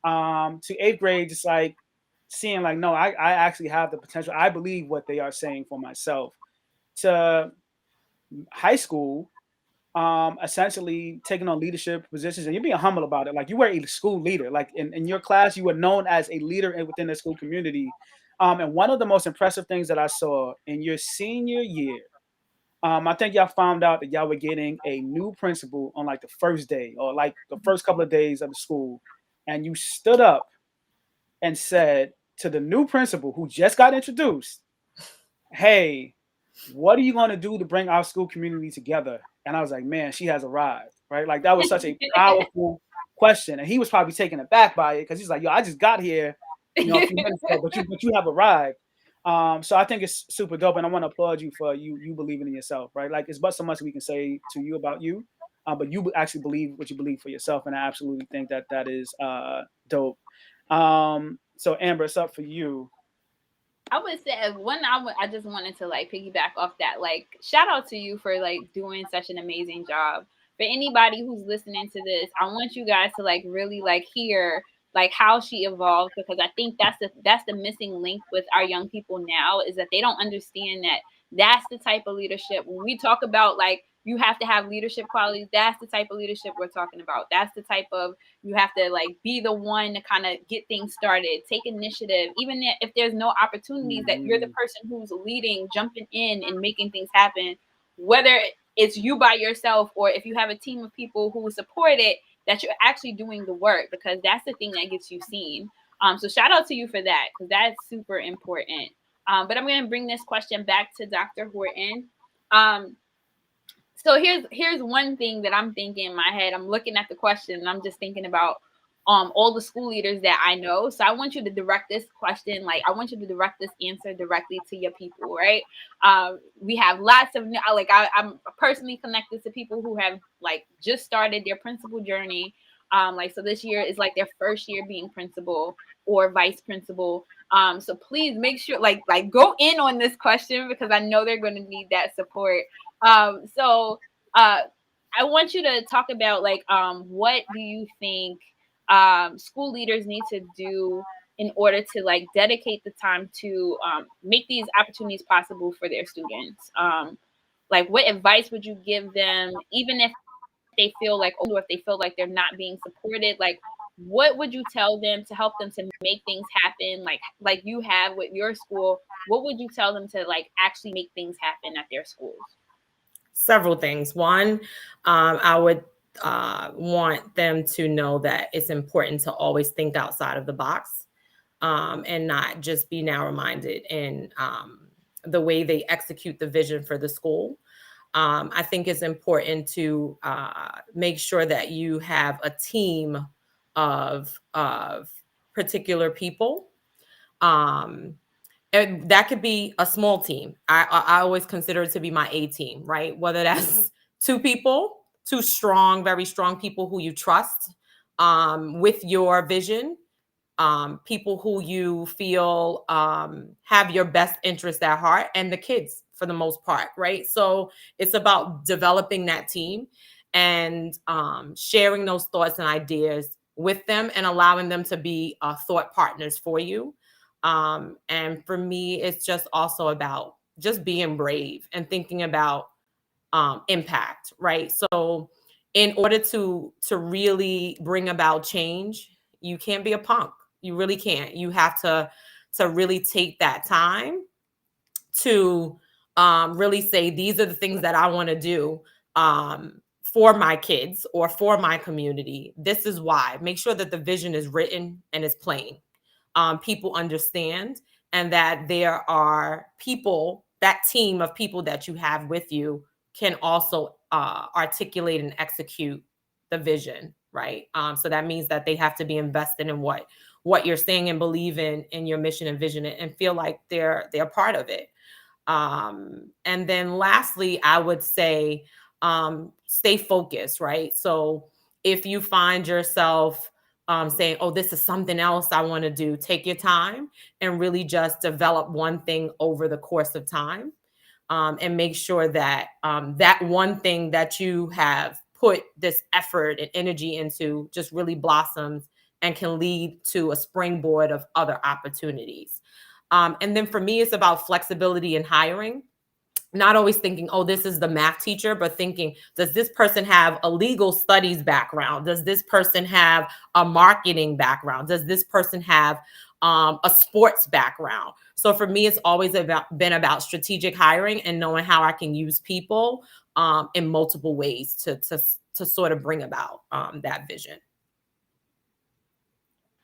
To 8th grade, just like seeing like, no, I actually have the potential. I believe what they are saying for myself. To high school, essentially taking on leadership positions, and you're being humble about it. Like you were a school leader, like in your class, you were known as a leader within the school community. And one of the most impressive things that I saw in your senior year, I think y'all found out that y'all were getting a new principal on like the first day or like the first couple of days of the school. And you stood up and said to the new principal who just got introduced, hey, what are you going to do to bring our school community together? And I was like, man, she has arrived, right? Like that was such a powerful question. And he was probably taken aback by it because he's like, yo, I just got here, a few minutes ago, but you have arrived. So I think it's super dope, and I want to applaud you for you believing in yourself, right? Like it's but so much we can say to you about you, but you actually believe what you believe for yourself, and I absolutely think that that is dope. So Amber, it's up for you. I would say I just wanted to like piggyback off that. Like shout out to you for like doing such an amazing job. For anybody who's listening to this, I want you guys to like really like hear like how she evolved, because I think that's the missing link with our young people now, is that they don't understand that that's the type of leadership. When we talk about like you have to have leadership qualities, that's the type of leadership we're talking about. That's the type of, you have to like be the one to kind of get things started, take initiative, even if there's no opportunities, that you're the person who's leading, jumping in and making things happen, whether it's you by yourself or if you have a team of people who support it, that you're actually doing the work, because that's the thing that gets you seen. So shout out to you for that, because that's super important. But I'm going to bring this question back to Dr. Horton. So here's one thing that I'm thinking in my head. I'm looking at the question and I'm just thinking about all the school leaders that I know. So I want you to direct this question, like I want you to direct this answer directly to your people, right? We have lots of I'm personally connected to people who have like just started their principal journey. Like so this year is like their first year being principal or vice principal. So please make sure like go in on this question, because I know they're going to need that support. So I want you to talk about like what do you think school leaders need to do in order to like dedicate the time to make these opportunities possible for their students. Like what advice would you give them, even if they feel like, or if they feel like they're not being supported? Like what would you tell them to help them to make things happen, like you have with your school? What would you tell them to like actually make things happen at their schools? Several things. One, I would want them to know that it's important to always think outside of the box, and not just be narrow-minded in the way they execute the vision for the school. I think it's important to make sure that you have a team of particular people. And that could be a small team. I always consider it to be my A team, right? Whether that's two people, two strong, very strong people who you trust with your vision, people who you feel have your best interest at heart, and the kids for the most part, right? So it's about developing that team and sharing those thoughts and ideas with them and allowing them to be thought partners for you. And for me, it's just also about just being brave and thinking about impact, right? So in order to really bring about change, you can't be a punk. You really can't. You have to really take that time to really say, these are the things that I want to do for my kids or for my community. This is why. Make sure that the vision is written and it's plain. People understand, and that there are people, that team of people that you have with you can also articulate and execute the vision, right? So that means that they have to be invested in what you're saying and believe in your mission and vision, and feel like they're part of it. And then lastly, I would say stay focused, right? So if you find yourself saying, oh, this is something else I want to do, take your time and really just develop one thing over the course of time. And make sure that that one thing that you have put this effort and energy into just really blossoms and can lead to a springboard of other opportunities. And then for me, it's about flexibility in hiring. Not always thinking, oh, this is the math teacher, but thinking, does this person have a legal studies background? Does this person have a marketing background? Does this person have a sports background? So for me, it's always been about strategic hiring and knowing how I can use people in multiple ways to sort of bring about that vision.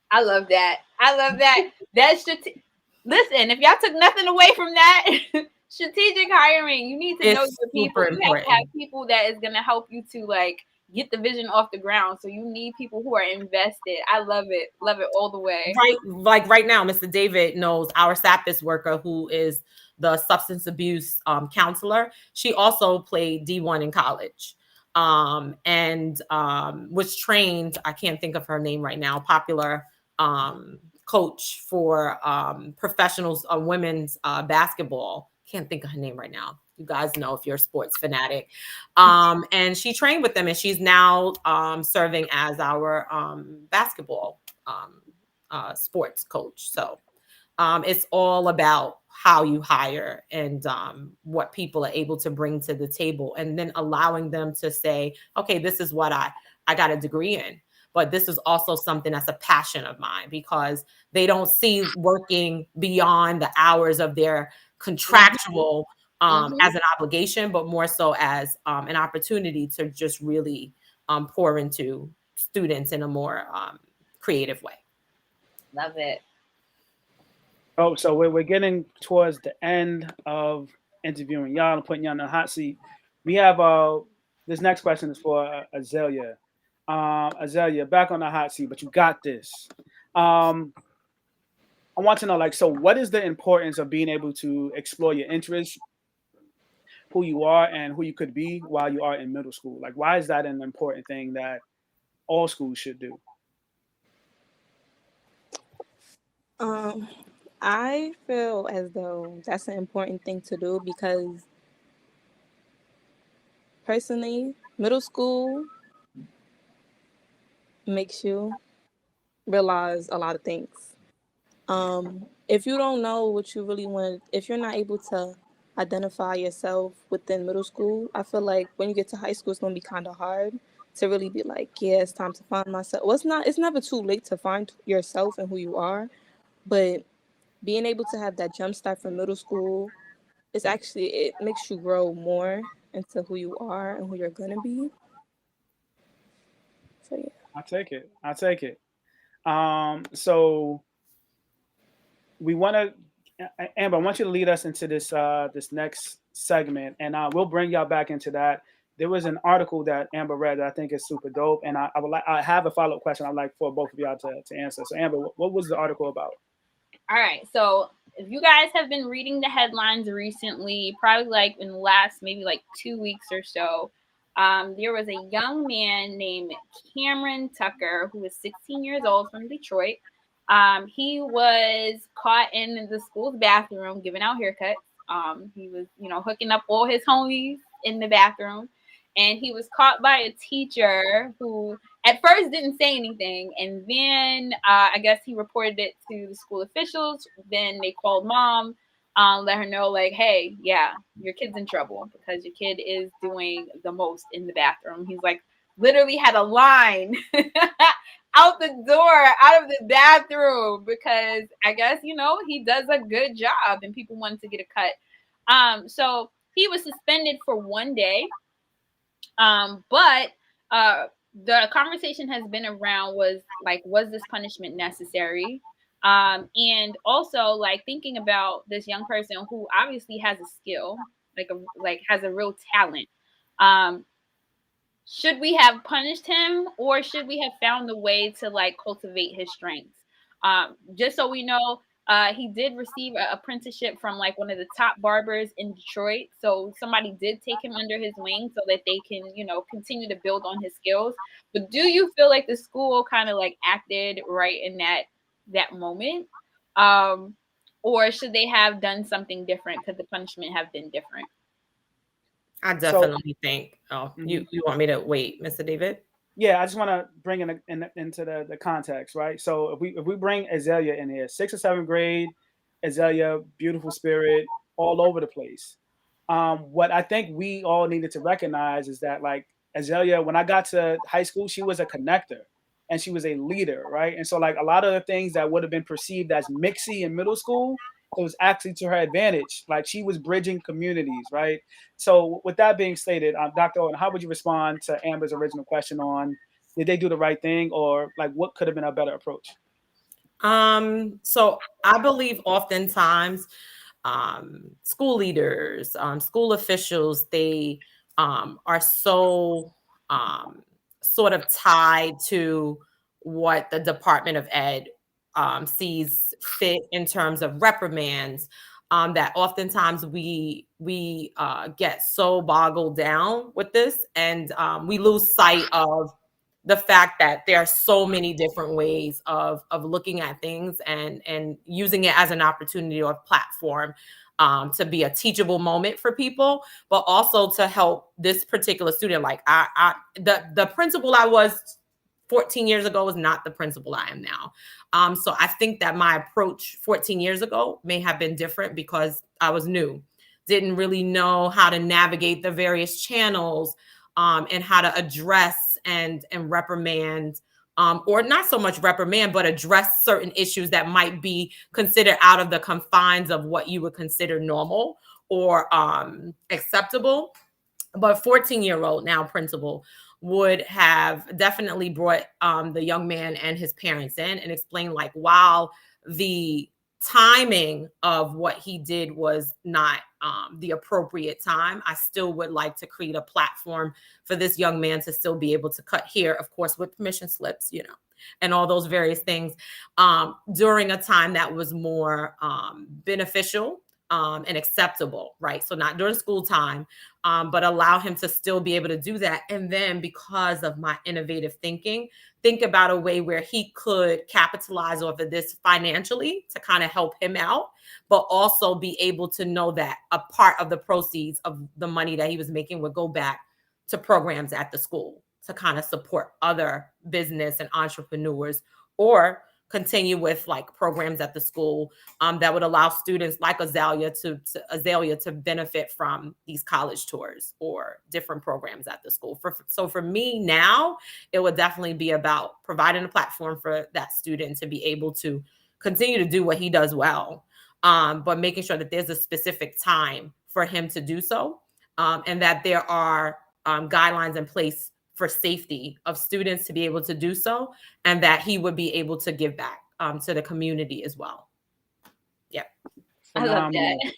I love that. I love that. That's listen, if y'all took nothing away from that, strategic hiring, you need to know your people. You have to have people that is going to help you to like get the vision off the ground. So you need people who are invested. I love it. Love it all the way. Right. Like right now, Mr. David knows our SAPIS worker, who is the substance abuse counselor. She also played D1 in college and was trained, I can't think of her name right now, popular coach for professionals, women's basketball. Can't think of her name right now. You guys know if you're a sports fanatic. And she trained with them, and she's now serving as our basketball sports coach. So it's all about how you hire and what people are able to bring to the table, and then allowing them to say, okay, this is what I got a degree in, but this is also something that's a passion of mine, because they don't see working beyond the hours of their contractual as an obligation, but more so as an opportunity to just really pour into students in a more creative way. Love it. Oh, so we're getting towards the end of interviewing y'all and putting y'all in the hot seat. We have this next question is for Azaelia. Azaelia, back on the hot seat, but you got this. I want to know, like, so what is the importance of being able to explore your interests, who you are, and who you could be while you are in middle school? Like, why is that an important thing that all schools should do? I feel as though that's an important thing to do, because personally, middle school makes you realize a lot of things. If you don't know what you really want, if you're not able to identify yourself within middle school, I feel like when you get to high school, it's going to be kind of hard to really be like, yeah, it's time to find myself. Well, it's never too late to find yourself and who you are, but being able to have that jump start from middle school, it makes you grow more into who you are and who you're going to be. So, yeah. I'll take it. So we want to, Amber, I want you to lead us into this this next segment, and we'll bring y'all back into that. There was an article that Amber read that I think is super dope, and I have a follow-up question I'd like for both of y'all to answer. So Amber, what was the article about? All right, so if you guys have been reading the headlines recently, probably like in the last maybe like 2 weeks or so, there was a young man named Cameron Tucker who was 16 years old from Detroit. He was caught in the school's bathroom giving out haircuts. He was, you know, hooking up all his homies in the bathroom, and he was caught by a teacher who at first didn't say anything, and then I guess he reported it to the school officials. Then they called mom, let her know, like, hey, yeah, your kid's in trouble because your kid is doing the most in the bathroom. He's like, literally had a line out the door, out of the bathroom, because I guess, you know, he does a good job and people wanted to get a cut. So he was suspended for 1 day. But the conversation has been around was like, was this punishment necessary? And also like thinking about this young person who obviously has a skill, like has a real talent. Should we have punished him, or should we have found a way to like cultivate his strengths? Just so we know, he did receive an apprenticeship from like one of the top barbers in Detroit. So somebody did take him under his wing so that they can, you know, continue to build on his skills. But do you feel like the school kind of like acted right in that moment? Or should they have done something different? Could the punishment have been different? I definitely think. Oh, you want me to wait, Mr. David? Yeah, I just want to bring into the context, right? So if we bring Azaelia in here, 6th or 7th grade, Azaelia, beautiful spirit, all over the place. What I think we all needed to recognize is that, like, Azaelia, when I got to high school, she was a connector and she was a leader, right? And so, like, a lot of the things that would have been perceived as mixy in middle school, it was actually to her advantage. Like, she was bridging communities, right? So with that being stated, Dr. Owen, how would you respond to Amber's original question on, did they do the right thing, or like what could have been a better approach? So I believe oftentimes school leaders, school officials, they are so sort of tied to what the Department of Ed sees fit in terms of reprimands, that oftentimes we get so boggled down with this, and we lose sight of the fact that there are so many different ways of looking at things and using it as an opportunity or platform to be a teachable moment for people, but also to help this particular student. Like the principal I was 14 years ago is not the principal I am now. So I think that my approach 14 years ago may have been different because I was new, didn't really know how to navigate the various channels and how to address and reprimand, or not so much reprimand, but address certain issues that might be considered out of the confines of what you would consider normal or acceptable. But 14-year-old now principal would have definitely brought the young man and his parents in and explained, like, while the timing of what he did was not the appropriate time, I still would like to create a platform for this young man to still be able to cut hair, of course, with permission slips, you know, and all those various things during a time that was more beneficial and acceptable, right? So not during school time, but allow him to still be able to do that. And then because of my innovative thinking, think about a way where he could capitalize off of this financially to kind of help him out, but also be able to know that a part of the proceeds of the money that he was making would go back to programs at the school to kind of support other business and entrepreneurs, or continue with like programs at the school that would allow students like Azaelia to benefit from these college tours or different programs at the school. So for me now, it would definitely be about providing a platform for that student to be able to continue to do what he does well, but making sure that there's a specific time for him to do so, and that there are guidelines in place for safety of students to be able to do so, and that he would be able to give back to the community as well. Yeah. I love that.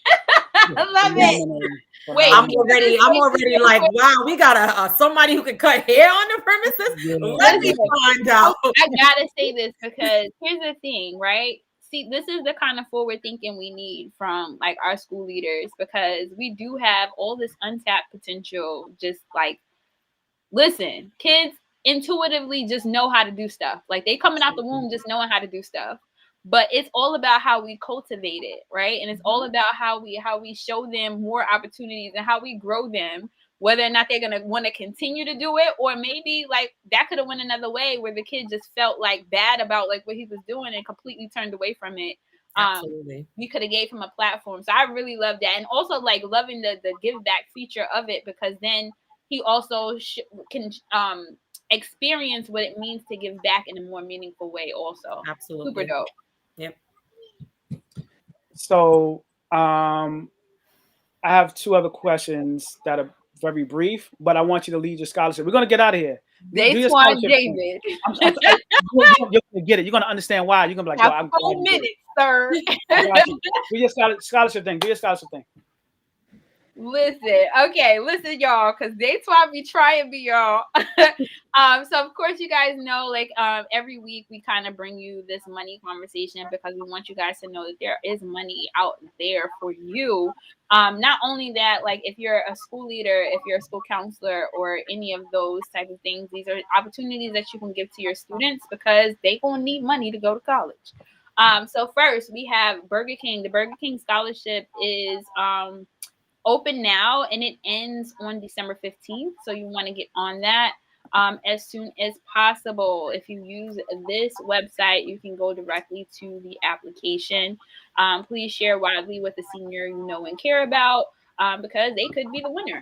I love it. Wait, I'm already like, wow, we got somebody who can cut hair on the premises. Yeah. Let me find out. I gotta say this because here's the thing, right? See, this is the kind of forward thinking we need from like our school leaders, because we do have all this untapped potential. Just like, listen, kids intuitively just know how to do stuff. Like, they coming out the womb just knowing how to do stuff. but it's all about how we cultivate it, right? And it's all about how we show them more opportunities and how we grow them, whether or not they're going to want to continue to do it, or maybe like that could have went another way where the kid just felt like bad about like what he was doing and completely turned away from it. Absolutely. We could have gave him a platform. So I really love that. And also like loving the give back feature of it, because then he also can experience what it means to give back in a more meaningful way also. Absolutely. Super dope. Yep. So I have two other questions that are very brief, but I want you to lead your scholarship. We're going to get out of here. Daitwan David. You're going to get it. You're going to understand why. You're going to be like, yo, I'm 4 minutes, sir. I got you. Do your scholarship thing. Do your scholarship thing. Listen, y'all, because Daitwan be trying me, y'all. So of course you guys know, like every week we kind of bring you this money conversation because we want you guys to know that there is money out there for you. Not only that, like if you're a school leader, if you're a school counselor, or any of those type of things, these are opportunities that you can give to your students because they gonna need money to go to college. So first we have Burger King. The Burger King scholarship is open now and it ends on December 15th. So you want to get on that as soon as possible. If you use this website, you can go directly to the application. Please share widely with the senior you know and care about, because they could be the winner.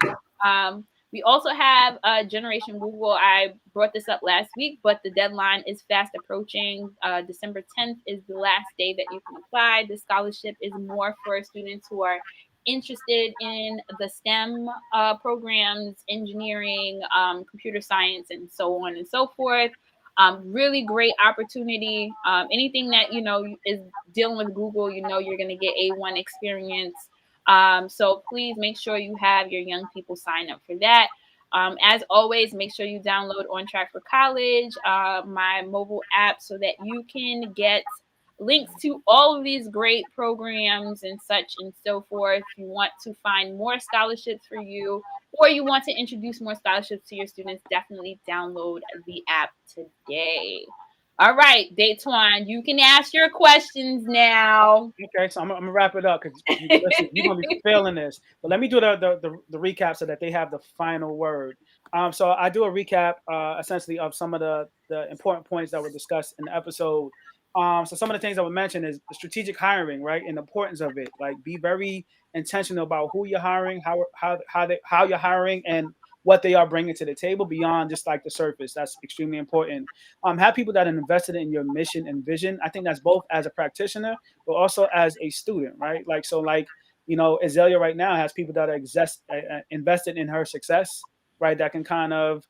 We also have Generation Google. I brought this up last week, but the deadline is fast approaching. December 10th is the last day that you can apply. The scholarship is more for students who are interested in the STEM programs, engineering, computer science, and so on and so forth. Really great opportunity. Anything that is dealing with Google, you're going to get A1 experience. So please make sure you have your young people sign up for that. As always, make sure you download On Track for College, my mobile app, so that you can get links to all of these great programs and such and so forth. If you want to find more scholarships for you, or you want to introduce more scholarships to your students, definitely download the app today. All right, Daitwan, you can ask your questions now. Okay, so I'm going to wrap it up because you're going to be failing this. But let me do the recap so that they have the final word. So I do a recap essentially of some of the important points that were discussed in the episode. So some of the things I would mention is the strategic hiring, right, and the importance of it. Like, be very intentional about who you're hiring, how you're hiring, and what they are bringing to the table beyond just like the surface. That's extremely important. Have people that are invested in your mission and vision. I think that's both as a practitioner, but also as a student, right? Like, so like, Azaelia right now has people that are invested in her success, right? That can kind of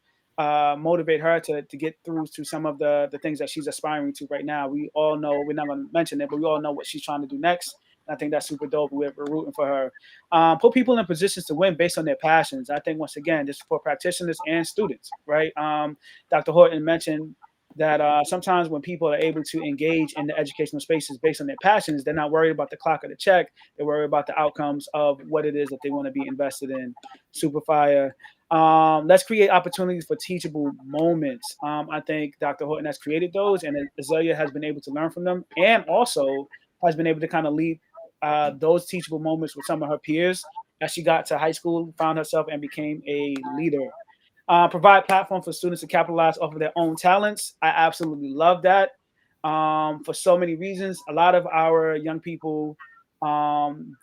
motivate her to get through to some of the things that she's aspiring to right now. We all know, we're not going to mention it, but we all know what she's trying to do next. I think that's super dope. We're rooting for her. Put people in positions to win based on their passions. I think, once again, this is for practitioners and students, right? Dr. Horton mentioned that sometimes when people are able to engage in the educational spaces based on their passions, they're not worried about the clock or the check. They're worried about the outcomes of what it is that they want to be invested in. Super fire. Let's create opportunities for teachable moments. I think Dr. Horton has created those, and Azaelia has been able to learn from them, and also has been able to kind of lead those teachable moments with some of her peers as she got to high school, found herself, and became a leader. Provide platform for students to capitalize off of their own talents. I absolutely love that for so many reasons. A lot of our young people,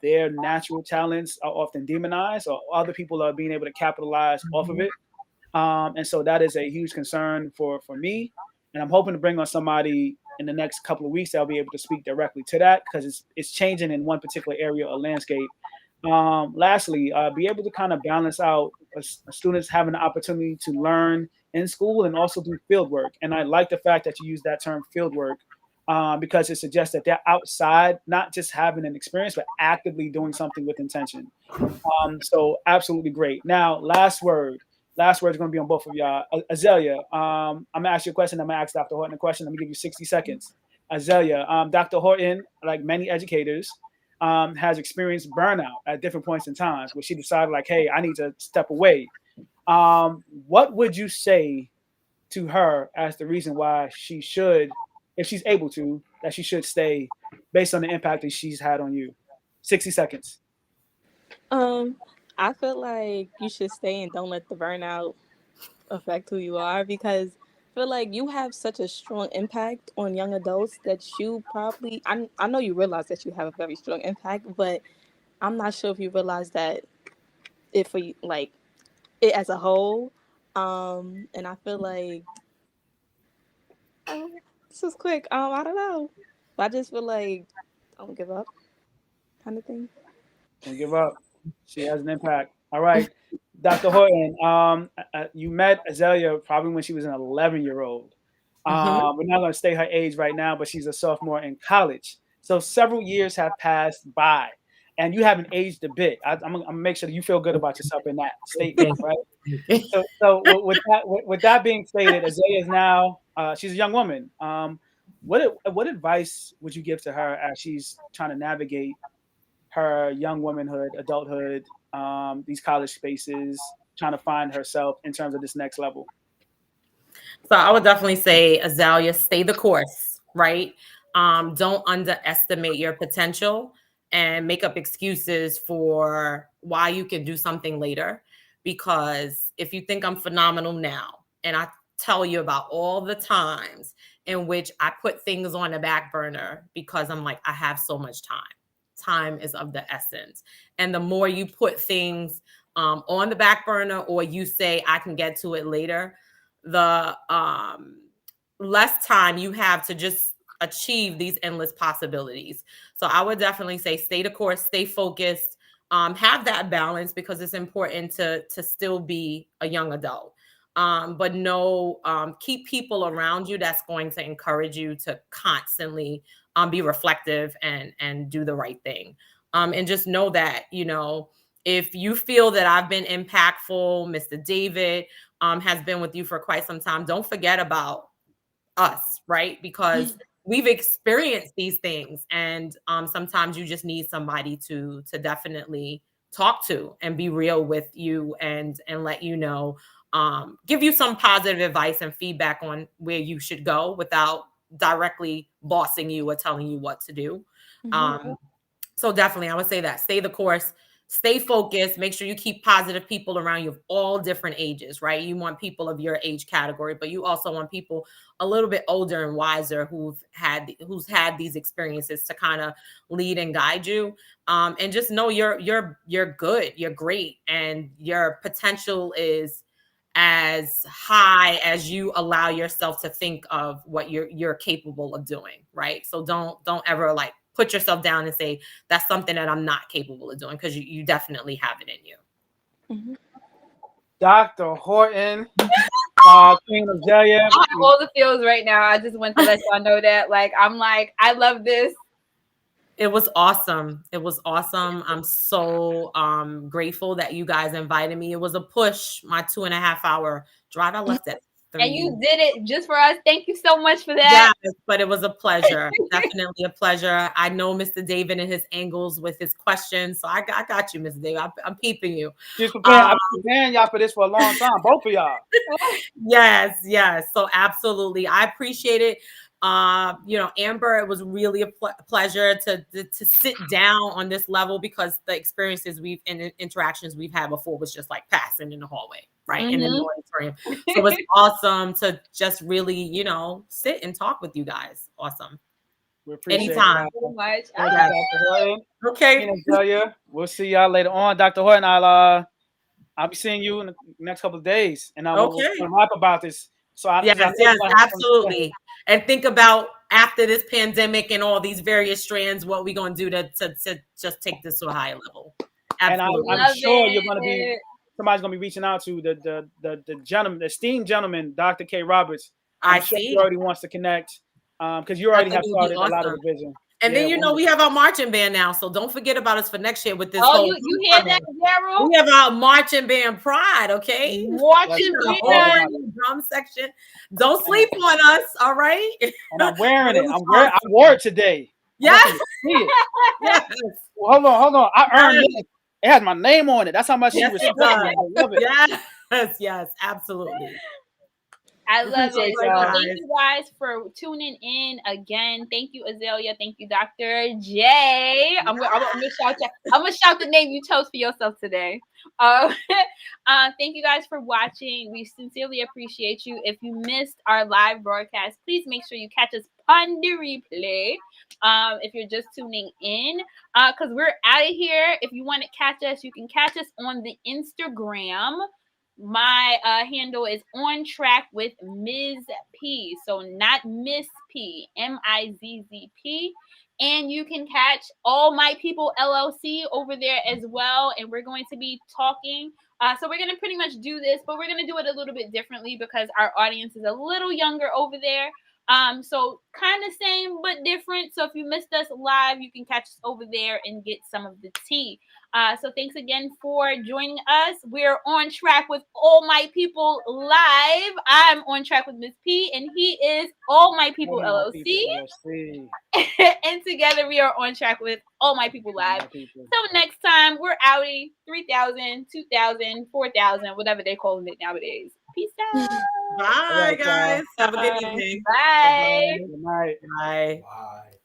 their natural talents are often demonized, or other people are being able to capitalize off of it. And so that is a huge concern for me. And I'm hoping to bring on somebody in the next couple of weeks that'll be able to speak directly to that, because it's changing in one particular area or landscape. Lastly, be able to kind of balance out students having the opportunity to learn in school and also do field work. And I like the fact that you use that term field work, because it suggests that they're outside, not just having an experience, but actively doing something with intention. So absolutely great. Now, last word is going to be on both of y'all. Azaelia, I'm going to ask you a question. I'm going to ask Dr. Horton a question. Let me give you 60 seconds. Azaelia, Dr. Horton, like many educators, has experienced burnout at different points in times where she decided, like, hey, I need to step away. What would you say to her as the reason why she should if she's able to, that she should stay based on the impact that she's had on you? 60 seconds. I feel like you should stay and don't let the burnout affect who you are, because I feel like you have such a strong impact on young adults that you probably, I know you realize that you have a very strong impact, but I'm not sure if you realize that it for you, like it as a whole. And I feel like this is quick. I don't know, but I just feel like don't give up, kind of thing. Don't give up. She has an impact. All right, Dr. Horton. You met Azaelia probably when she was an 11-year-old. We're not going to state her age right now, but she's a sophomore in college. So several years have passed by, and you haven't aged a bit. I'm gonna make sure that you feel good about yourself in that statement, right? So with that being stated, Azaelia is now she's a young woman. What advice would you give to her as she's trying to navigate her young womanhood, adulthood, these college spaces, trying to find herself in terms of this next level? So I would definitely say, Azaelia, stay the course, right? Don't underestimate your potential and make up excuses for why you can do something later. Because if you think I'm phenomenal now, and I tell you about all the times in which I put things on the back burner because I'm like, I have so much time. Time is of the essence. And the more you put things on the back burner, or you say, I can get to it later, the less time you have to just achieve these endless possibilities. So I would definitely say, stay the course, stay focused, have that balance, because it's important to still be a young adult. But no, keep people around you that's going to encourage you to constantly be reflective and do the right thing. And just know that, if you feel that I've been impactful, Mr. David has been with you for quite some time, don't forget about us, right? Because we've experienced these things, and sometimes you just need somebody to definitely talk to and be real with you and let you know, give you some positive advice and feedback on where you should go without directly bossing you or telling you what to do. So definitely, I would say that stay the course, stay focused, make sure you keep positive people around you of all different ages, right? You want people of your age category, but you also want people a little bit older and wiser who's had these experiences to kind of lead and guide you. And just know you're good, you're great, and your potential is as high as you allow yourself to think of what you're capable of doing, right? So don't ever like put yourself down and say that's something that I'm not capable of doing, because you definitely have it in you. Dr. Horton, Queen Azaelia. I have all the feels right now. I just want to let y'all know that. I love this. It was awesome. It was awesome. I'm so grateful that you guys invited me. It was a push, my 2.5 hour drive. I left at 3. And you did it just for us. Thank you so much for that. Yes, but it was a pleasure. Definitely a pleasure. I know Mr. David and his angles with his questions. So I got you, Mr. David. I'm peeping you. I've been preparing y'all for this for a long time, both of y'all. Yes. So absolutely. I appreciate it. Amber, it was really a pleasure to sit down on this level, because the experiences and interactions we've had before was just like passing in the hallway, right? In the auditorium. So it was awesome to just really, sit and talk with you guys. Awesome. We appreciate anytime. So much. Dr. Horton. Okay. We'll see y'all later on. Dr. Horton, I'll be seeing you in the next couple of days, and we'll talk about this. So yes, absolutely. And think about, after this pandemic and all these various strands, what we're going to do to just take this to a higher level. Absolutely. And I'm sure you're going to be, somebody's going to be reaching out to the gentleman, the esteemed gentleman, Dr. K. Roberts. I'm sure he already wants to connect, because you already have started a lot of the vision. And then, we have our marching band now. So don't forget about us for next year with this. Oh, you hear that, Daryl? We have our marching band pride, okay? Marching band, drum section. Don't sleep on us, all right? And I'm wearing it. I wore it today. Yes. Yes. Well, hold on. I earned it. It has my name on it. That's how much she respects me. I love it. Yes, absolutely. I love Appreciate it. So y'all. thank you guys for tuning in again. Thank you, Azaelia. Thank you, Dr. J. I'm gonna shout the name you chose for yourself today. Thank you guys for watching. We sincerely appreciate you. If you missed our live broadcast, please make sure you catch us on the replay. If you're just tuning in, because we're out of here. If you want to catch us, you can catch us on the Instagram. My handle is On Track with Mizz P. So not Miss P, Mizzp. And you can catch All My People LLC over there as well. And we're going to be talking. So we're going to pretty much do this, but we're going to do it a little bit differently because our audience is a little younger over there. So kind of same but different. So if you missed us live, you can catch us over there and get some of the tea. So thanks again for joining us. We're on track with All My People Live. I'm on track with Mizz P, and he is All My People LLC. And together we are on track with All My People Live. Till next time, we're outie 3,000, 2,000, 4,000, whatever they're calling it nowadays. Peace out. Bye, guys. Have a good evening. Bye. Good night. Bye. Bye.